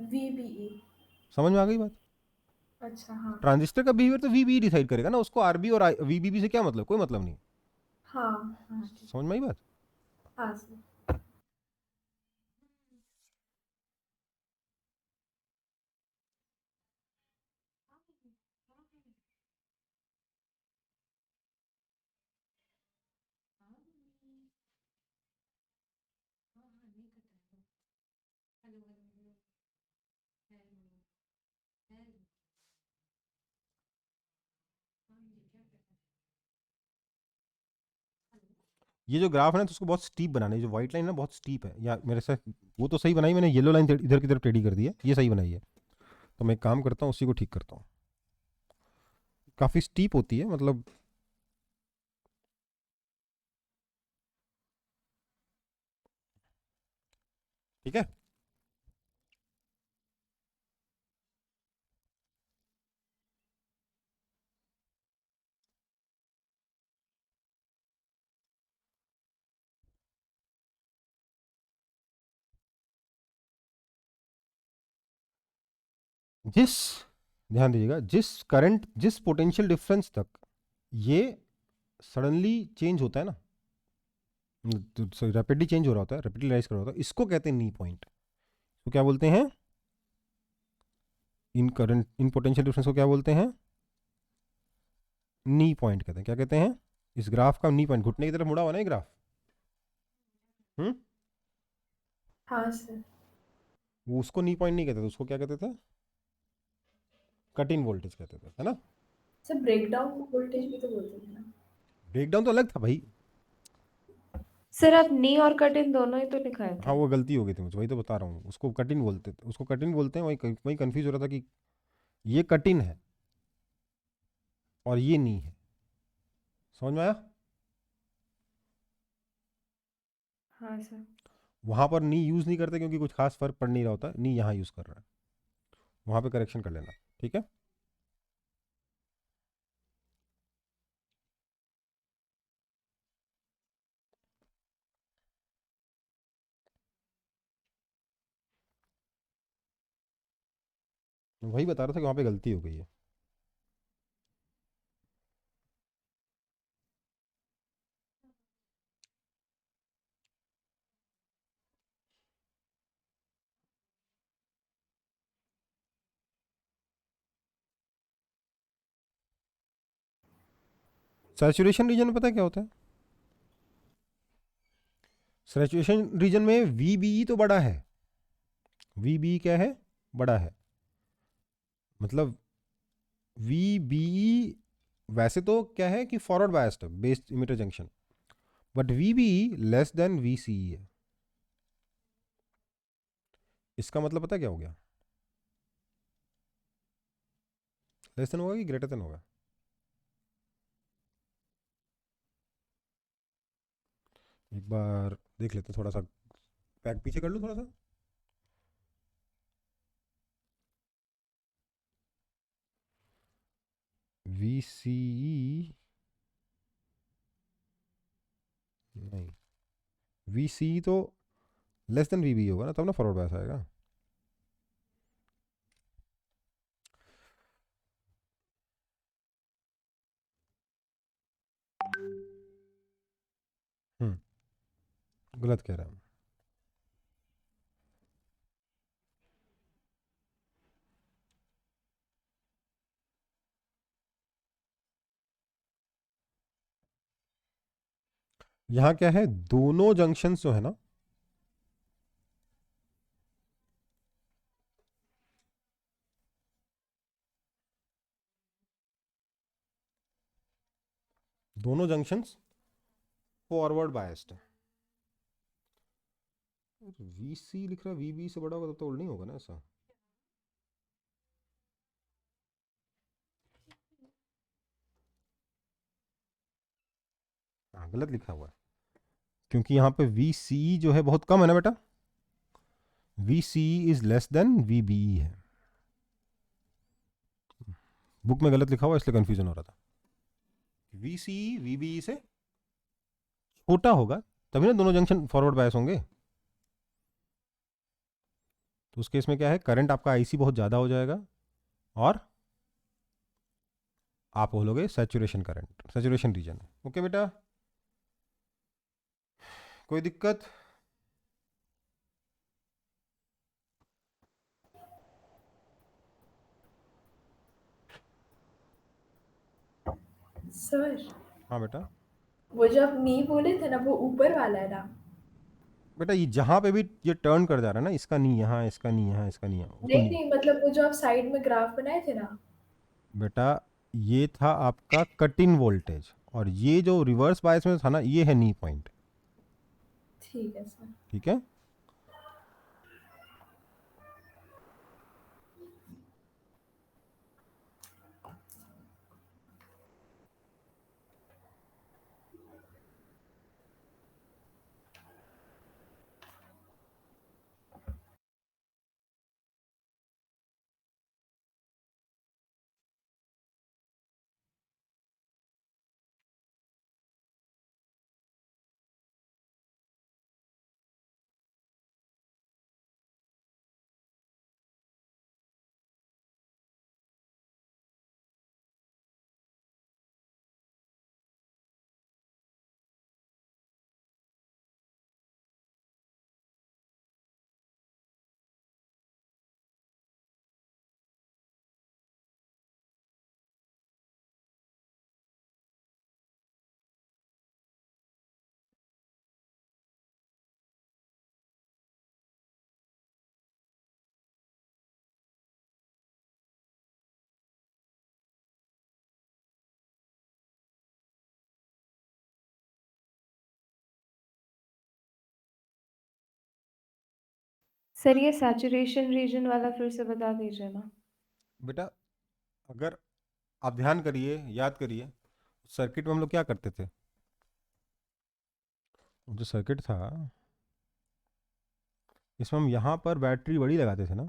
VBE। समझ में आ गई बात? अच्छा, हाँ। ट्रांजिस्टर का बिहेवियर तो वीबी डिसाइड करेगा ना, उसको आरबी और वीबीबी से क्या मतलब? कोई मतलब नहीं। हाँ, हाँ, ठीक। समझ में आई बात? हाँ सर। ये जो ग्राफ है ना, तो उसको बहुत स्टीप बनाना है। जो व्हाइट लाइन है ना, बहुत स्टीप है। या मेरे से वो तो सही बनाई मैंने, येलो लाइन इधर की तरफ टेढ़ी कर दी है, ये सही बनाई है। तो मैं एक काम करता हूँ, उसी को ठीक करता हूँ। काफ़ी स्टीप होती है, मतलब ठीक है। जिस, ध्यान दीजिएगा, जिस करंट, जिस पोटेंशियल डिफरेंस तक ये सडनली चेंज होता है ना, रैपिडली चेंज हो रहा होता है, रैपिडली राइज कर रहा होता है, इसको कहते हैं नी पॉइंट। तो क्या बोलते हैं? इन करंट, इन पोटेंशियल डिफरेंस को क्या बोलते हैं? नी पॉइंट कहते हैं। क्या कहते हैं? इस ग्राफ का नी पॉइंट, घुटने की तरफ मुड़ा हुआ ना ये ग्राफ। हम्म। हाँ सर। वो उसको नी पॉइंट नहीं कहते थे, उसको क्या कहते थे? कट इन वोल्टेज कहते थे, है ना? सर, ब्रेकडाउन वोल्टेज भी तो बोलते थे ना? ब्रेकडाउन तो अलग था भाई। सर आप नी और कट इन दोनों ही तो लिखाए हाँ, थे। वो गलती हो गई थी मुझे, वही तो बता रहा हूँ। उसको कट इन बोलते थे, उसको कट इन बोलते हैं। वही वही कंफ्यूज हो रहा था कि ये कट इन है और ये नी है। समझ में आया? हाँ सर। वहां पर नी यूज नहीं करते क्योंकि कुछ खास फर्क पड़ नहीं रहा होता। नी यहाँ यूज कर रहा है, वहां पे करेक्शन कर लेना, ठीक है। वही बता रहा था कि वहां पे गलती हो गई है। सैचुरेशन रीजन में पता है क्या होता है? सैचुरेशन रीजन में वीबीई तो बड़ा है। वीबीई क्या है? बड़ा है। मतलब वीबीई वैसे तो क्या है कि फॉरवर्ड बायस्ड है, based emitter junction, but VBE less than VCE है। इसका मतलब पता है क्या हो गया? लेस देन होगा कि ग्रेटर देन होगा? एक बार देख लेते हैं, थोड़ा सा बैक पीछे कर लूँ थोड़ा सा। वीसीई नहीं, वीसीई तो लेस देन वीबी होगा ना, तब ना फॉरवर्ड बायस आएगा। गलत कह रहा हूँ। यहाँ क्या है, दोनों जंक्शंस जो है ना, दोनों जंक्शंस फॉरवर्ड बायस्ड है। वी सी लिख रहा है, वी बी से बड़ा होगा तब तो ओल्ड नहीं होगा ना ऐसा। हाँ गलत लिखा हुआ है, क्योंकि यहाँ पे वी सी जो है बहुत कम है ना बेटा, V C is less than V B है। बुक में गलत लिखा हुआ इसलिए कंफ्यूजन हो रहा था। वी सी वी बी से छोटा होगा तभी ना दोनों जंक्शन फॉरवर्ड बायस होंगे। तो उस केस में क्या है, करंट आपका आईसी बहुत ज़्यादा हो जाएगा और आप बोलोगे saturation current, saturation region. Okay बेटा, कोई दिक्कत? सर हाँ बेटा। वो जो आप नी बोले थे ना, वो ऊपर वाला है ना? बेटा ये जहाँ पे भी ये टर्न कर जा रहा है ना, इसका नहीं यहाँ, इसका नहीं यहाँ, इसका नहीं यहाँ, उसको नहीं नहीं। नहीं, मतलब वो जो आप साइड में ग्राफ बनाए थे ना। बेटा ये था आपका कट इन वोल्टेज, और ये जो रिवर्स बायस में था ना, ये है नी पॉइंट। ठीक है सर। ठीक है। सर ये सैचुरेशन रीजन वाला फिर से बता दीजिए ना। बेटा अगर आप ध्यान करिए, याद करिए, सर्किट में हम लोग क्या करते थे, जो सर्किट था इसमें हम यहाँ पर बैटरी बड़ी लगाते थे ना,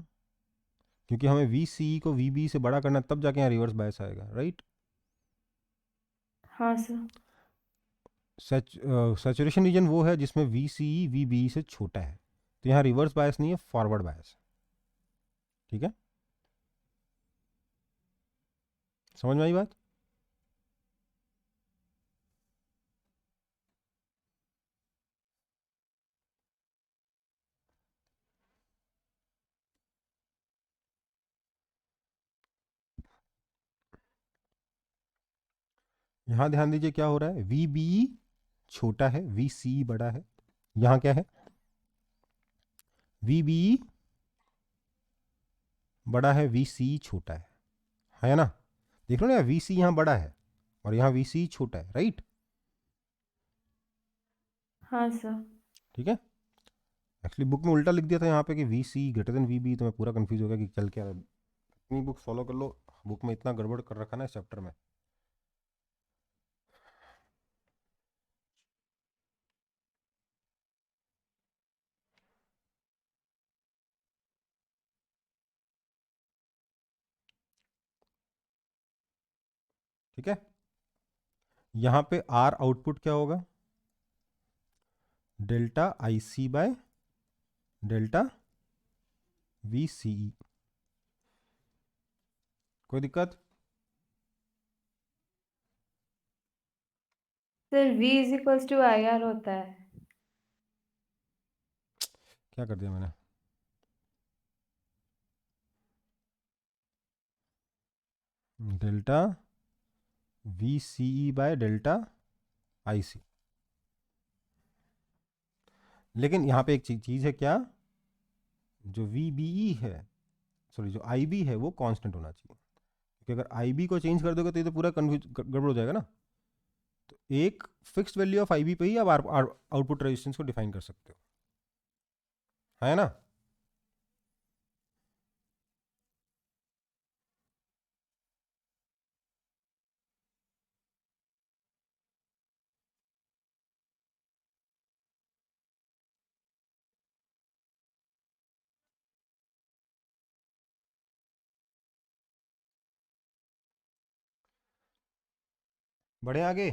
क्योंकि हमें वी सी को वी बी से बड़ा करना, तब जाके यहाँ रिवर्स बायस आएगा, राइट। हाँ सर। सैचुरेशन रीजन वो है जिसमें वी सी वी बी से छोटा है, तो यहाँ रिवर्स बायस नहीं है, फॉरवर्ड बायस। ठीक है, समझ में आई बात? यहाँ ध्यान दीजिए क्या हो रहा है, वी बी छोटा है, वी सी बड़ा है। यहाँ क्या है, वी बी बड़ा है, वी सी छोटा है ना? देख लो ना, वी सी यहाँ बड़ा है और यहाँ वी सी छोटा है, राइट। हाँ सर। ठीक है, एक्चुअली बुक में उल्टा लिख दिया था यहाँ पे कि V C greater than V B, तो मैं पूरा कंफ्यूज हो गया कि चल क्या रहा है। अपनी बुक फॉलो कर लो, बुक में इतना गड़बड़ कर रखा ना इस चैप्टर में। ठीक है, यहाँ पे आर आउटपुट क्या होगा, delta I C by delta V C E. कोई दिक्कत? Sir V is equals to I R होता है। क्या कर दिया मैंने, delta V C E by delta I C. लेकिन यहाँ पे एक चीज़ है क्या, जो VBE है, सॉरी जो IB है वो कांस्टेंट होना चाहिए, क्योंकि अगर IB को चेंज कर दोगे तो ये तो पूरा कंफ्यूज गड़बड़ हो जाएगा ना। तो एक फिक्स्ड वैल्यू ऑफ IB पे ही आप आउटपुट रेजिस्टेंस को डिफाइन कर सकते हो, है ना। बढ़े आगे।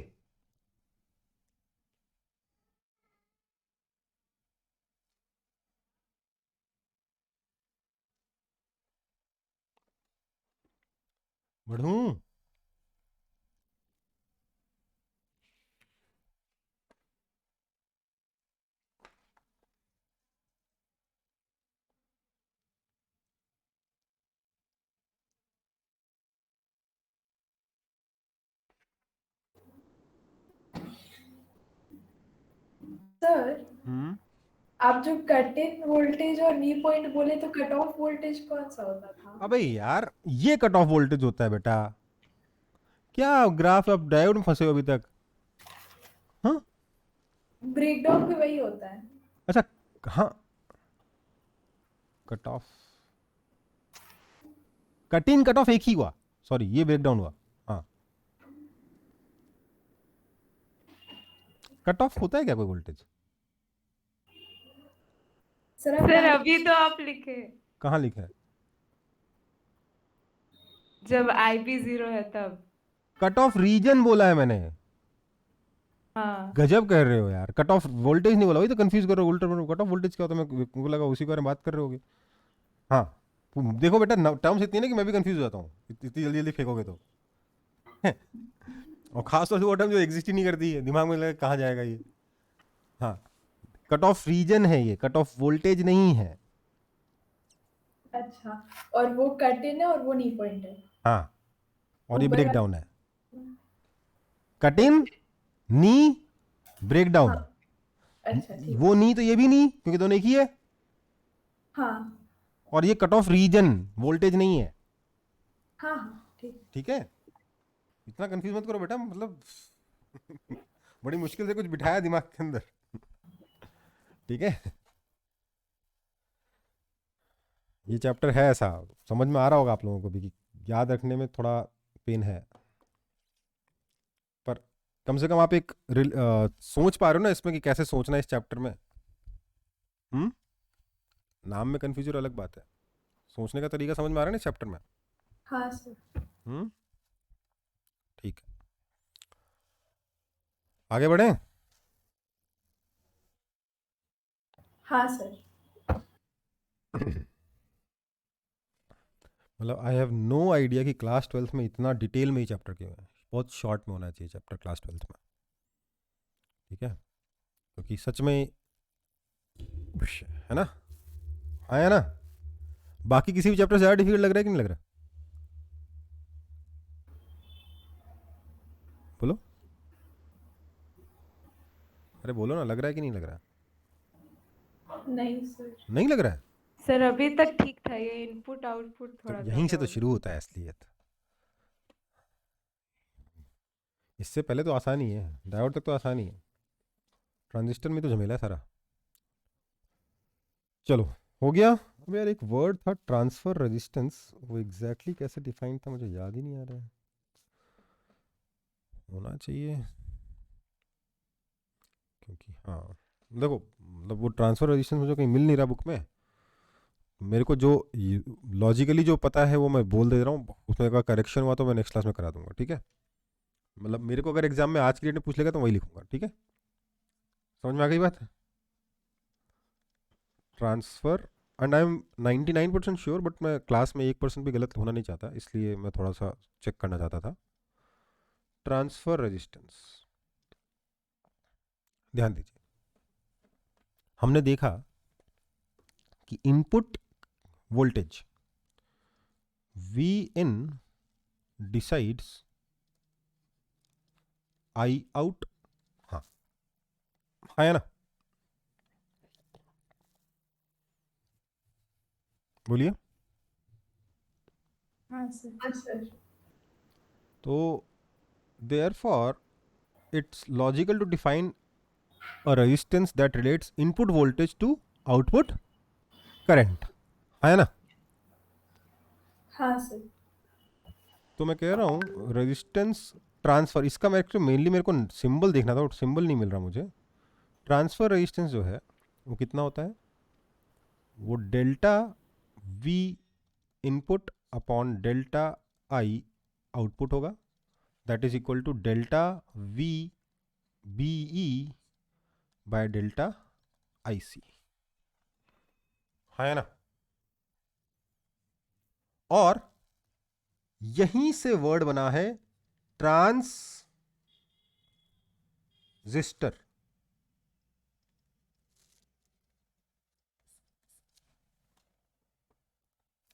बढ़ूं। सर हम्म। आप जो कट इन वोल्टेज और नी पॉइंट बोले तो कट ऑफ वोल्टेज कौन सा होता था? अबे यार ये कट ऑफ वोल्टेज होता है बेटा, क्या ग्राफ आप डायोड में फंसे हो अभी तक। हाँ ब्रेकडाउन भी वही होता है। अच्छा, हाँ cut off, cut in cut off एक ही हुआ, सॉरी ये ब्रेक डाउन हुआ। हाँ कट ऑफ होता है क्या कोई वोल्टेज? सर आप सर अभी तो आप लिखे कहाँ लिखा है? जब IB 0 है तब। कट ऑफ रीजन बोला है मैंने। हाँ गजब कह रहे हो यार, कट ऑफ वोल्टेज नहीं बोला, वही तो कंफ्यूज कर रहे हो उल्टा। कट ऑफ वोल्टेज क्या होता है, मेरे को लगा उसी के बारे में बात कर रहे होगे। हाँ देखो बेटा, टर्म्स इतनी ना कि मैं भी कंफ्यूज हो जाता हूँ, इतनी जल्दी जल्दी फेंकोगे तो। और खास तौर से वो टर्म जो एग्जिस्ट ही नहीं करती है, दिमाग में लगा कहाँ जाएगा ये। हाँ कट ऑफ रीजन है ये, कट ऑफ वोल्टेज नहीं है। अच्छा, और वो कट इन है और वो नी पॉइंट है। हाँ और ये ऊपर ब्रेक वाला- डाउन है, कट इन नी ब्रेक हाँ, डाउन। अच्छा ठीक। वो नी तो ये भी नहीं, क्योंकि दोनों एक ही है। हाँ और ये कट ऑफ रीजन वोल्टेज नहीं है, हाँ हाँ ठीक। ठीक है। इतना कंफ्यूज मत करो बेटा, मतलब बड़ी मुश्किल से कुछ बिठाया दिमाग के अंदर, ठीक है। ये चैप्टर है ऐसा, समझ में आ रहा होगा आप लोगों को भी कि याद रखने में थोड़ा पेन है, पर कम से कम आप एक सोच पा रहे हो ना इसमें कि कैसे सोचना है इस चैप्टर में। हम्म। नाम में कंफ्यूजन अलग बात है, सोचने का तरीका समझ में आ रहा है ना इस चैप्टर में। हाँ सर। हम्म। ठीक है, आगे बढ़े। हाँ सर। मतलब आई हैव नो आइडिया कि क्लास 12th में इतना डिटेल में ही चैप्टर क्यों है। बहुत शॉर्ट में होना चाहिए चैप्टर क्लास 12th में, ठीक है, क्योंकि सच में है ना, हाँ है ना। बाकी किसी भी चैप्टर से ज़्यादा डिफिकल्ट लग रहा है कि नहीं लग रहा? बोलो, अरे बोलो ना, लग रहा है कि नहीं लग रहा? नहीं सर। नहीं लग रहा है? सर अभी तक ठीक था, ये इनपुट आउटपुट तो थोड़ा यहीं से ज्यादा तो हो शुरू होता है असलियत, इससे पहले तो आसान ही है, डायोड तक तो आसान ही है, ट्रांजिस्टर में तो झमेला है सारा। चलो हो गया। अब यार एक वर्ड था ट्रांसफर रेजिस्टेंस, वो एग्जैक्टली कैसे डिफाइन था मुझे याद ही नहीं आ रहा है, होना चाहिए, क्योंकि हाँ देखो, मतलब वो ट्रांसफर रेजिस्टेंस मुझे कहीं मिल नहीं रहा बुक में। मेरे को जो लॉजिकली जो पता है वो मैं बोल दे रहा हूँ, उसमें अगर करेक्शन हुआ तो मैं नेक्स्ट क्लास में करा दूंगा, ठीक है। मतलब मेरे को अगर एग्जाम में आज की डेट में पूछ लेगा तो वही लिखूंगा, ठीक है। समझ में आ गई बात? Transfer, and I am 99% sure, but मैं क्लास में 1% भी गलत होना नहीं चाहता, इसलिए मैं थोड़ा सा चेक करना चाहता था। ट्रांसफर रेजिस्टेंस, ध्यान दीजिए, हमने देखा कि इनपुट वोल्टेज वी इन डिसाइड्स आई आउट, हाँ है ना। बोलिए। हाँ सर। हाँ सर। तो therefore it's logical to define a resistance that relates input voltage to output current, है ना? हाँ सर। तो मैं कह रहा हूँ रेजिस्टेंस ट्रांसफर, इसका मेनली मेरे को सिंबल देखना था और सिंबल नहीं मिल रहा मुझे। ट्रांसफर रेजिस्टेंस जो है वो कितना होता है? वो delta V input upon delta I output होगा, that is equal to delta V B E by delta I C, है ना? और यहीं से वर्ड बना है ट्रांसजिस्टर।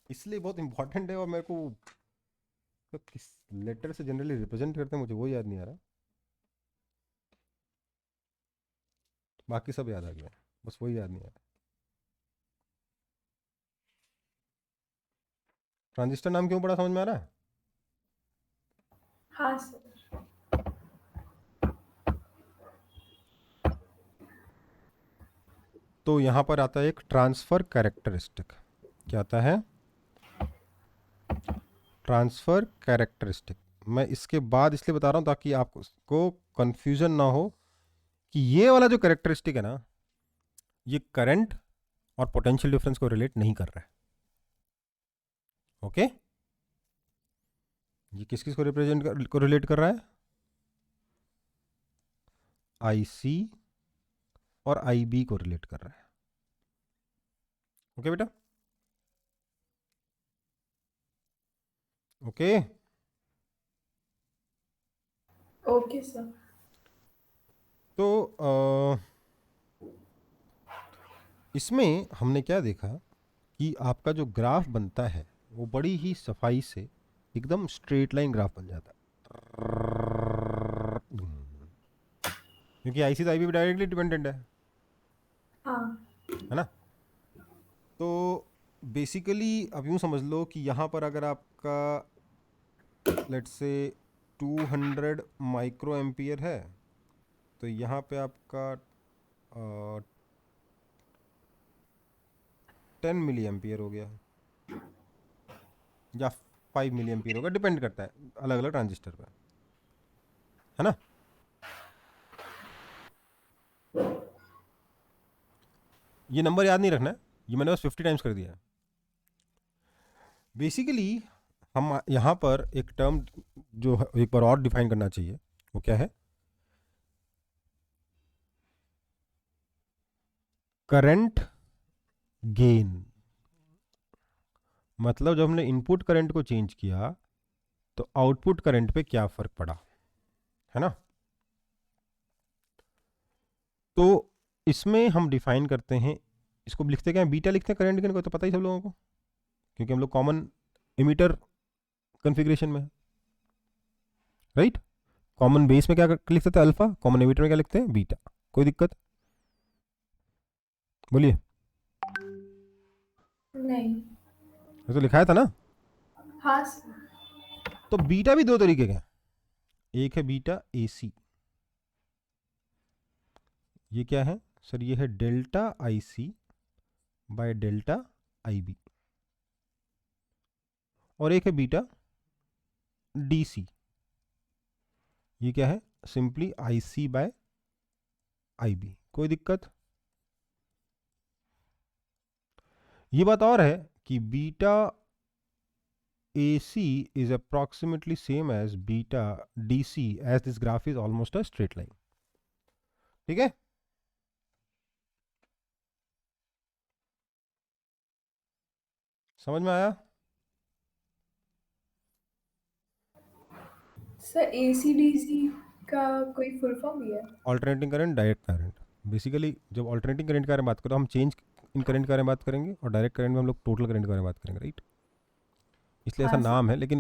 इसलिए बहुत इंपॉर्टेंट है, और मेरे को तो किस लेटर से जनरली रिप्रेजेंट करते हैं मुझे वो याद नहीं आ रहा, बाकी सब याद आ गया, बस वही याद नहीं आ रहा। ट्रांजिस्टर नाम क्यों पड़ा, समझ में आ रहा है? हाँ सर। तो यहां पर आता है एक ट्रांसफर कैरेक्टरिस्टिक। क्या आता है? Transfer characteristic. मैं इसके बाद इसलिए बता रहा हूं ताकि आपको कंफ्यूजन ना हो कि ये वाला जो कैरेक्टरिस्टिक है ना, ये करंट और पोटेंशियल डिफरेंस को रिलेट नहीं कर रहा है। ओके? ये किस किस को रिलेट कर रहा है? आईसी और आईबी को रिलेट कर रहा है। ओके बेटा? ओके? Okay sir. तो इसमें हमने क्या देखा कि आपका जो ग्राफ बनता है वो बड़ी ही सफाई से एकदम स्ट्रेट लाइन ग्राफ बन जाता है, क्योंकि आईसी तो आईबी पे डायरेक्टली डिपेंडेंट हाँ। है ना? तो बेसिकली अब यूँ समझ लो कि यहाँ पर अगर आपका लेट्स से 200 माइक्रो एम्पियर है, तो यहाँ पे आपका 10 मिली एम्पियर हो गया या 5 मिली एम्पियर होगा, डिपेंड करता है अलग अलग ट्रांजिस्टर पर, है ना? ये नंबर याद नहीं रखना है, ये मैंने बस 50 टाइम्स कर दिया है। बेसिकली हम यहाँ पर एक टर्म जो एक बार और डिफाइन करना चाहिए, वो क्या है? Current gain. मतलब जब हमने इनपुट करंट को चेंज किया तो आउटपुट करंट पे क्या फर्क पड़ा, है ना? तो इसमें हम डिफाइन करते हैं, इसको लिखते क्या है? बीटा लिखते हैं करंट गेन को, तो पता ही सब लोगों को, क्योंकि हम लोग कॉमन इमीटर कॉन्फ़िगरेशन में, राइट? कॉमन बेस में क्या लिखते थे? अल्फा। कॉमन इमीटर में क्या लिखते हैं? बीटा। कोई दिक्कत? बोलिए। नहीं। ये तो लिखाया था ना? हाँ सर। तो बीटा भी दो तरीके के हैं, एक है बीटा एसी। ये क्या है सर? ये है delta I C by delta I B. और एक है बीटा डीसी। ये क्या है? Simply I C by I B. कोई दिक्कत? ये बात और है कि beta AC is approximately same as beta DC as this graph is almost a straight line. ठीक है? समझ में आया? सर ACDC का कोई फुल फॉर्म भी है? Alternating current, direct current. Basically जब ऑल्टरनेटिंग करंट के बारे में बात करो, हम चेंज इन करंट के बारे में बात करेंगे, और डायरेक्ट करंट में हम लोग टोटल करंट के बारे में बात करेंगे, राइट? इसलिए ऐसा हाँ सर। नाम है, लेकिन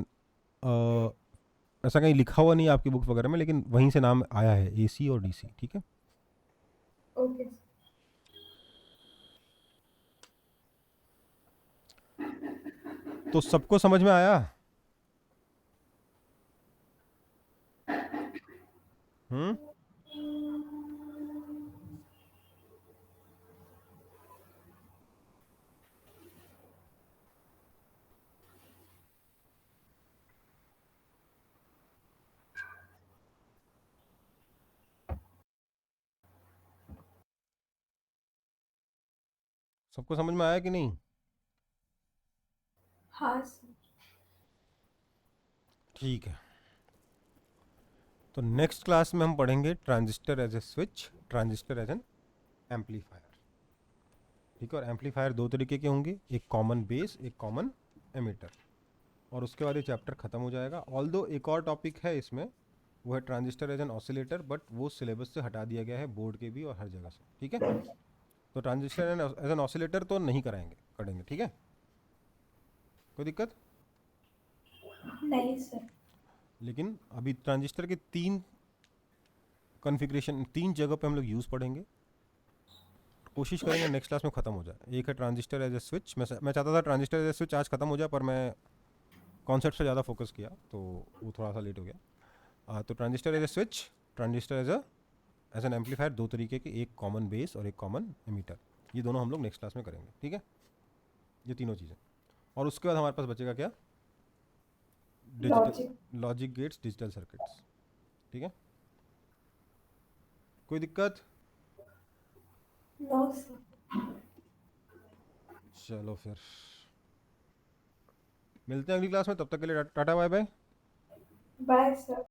ऐसा कहीं लिखा हुआ नहीं है आपकी बुक वगैरह में, लेकिन वहीं से नाम आया है, AC और DC। ठीक है? ओके। तो सबको समझ में आया? हम्म। सबको समझ में आया कि नहीं? हाँ सर। ठीक है, तो नेक्स्ट क्लास में हम पढ़ेंगे transistor as a switch, transistor as an amplifier. ठीक है, और एम्पलीफायर दो तरीके के होंगे, एक कॉमन बेस, एक कॉमन एमिटर, और उसके बाद ये चैप्टर खत्म हो जाएगा। ऑल दो एक और टॉपिक है इसमें, वो है transistor as an oscillator, but वो सिलेबस से हटा दिया गया है, बोर्ड के भी और हर जगह से। ठीक है, तो ट्रांजिस्टर एज एन ऑसिलेटर तो नहीं करेंगे। ठीक है, कोई दिक्कत? नहीं सर। लेकिन अभी ट्रांजिस्टर के तीन कॉन्फ़िगरेशन, तीन जगह पे हम लोग यूज़ पढ़ेंगे, कोशिश करेंगे नेक्स्ट क्लास में ख़त्म हो जाए। एक है ट्रांजिस्टर एज ए स्विच, मैं चाहता था ट्रांजिस्टर एज ए स्विच आज ख़त्म हो जाए, पर मैं कॉन्सेप्ट पे ज़्यादा फोकस किया तो वो थोड़ा सा लेट हो गया। तो transistor as a switch, transistor as an amplifier, दो तरीके के, एक कॉमन बेस और एक कॉमन एमीटर, ये दोनों हम लोग नेक्स्ट क्लास में करेंगे। ठीक है, ये तीनों चीज़ें, और उसके बाद हमारे पास बचेगा क्या? Digital logic. Logic gates, digital circuits. ठीक है, कोई दिक्कत? No sir. चलो फिर मिलते हैं अगली क्लास में, तब तक के लिए tata bye bye. Bye sir.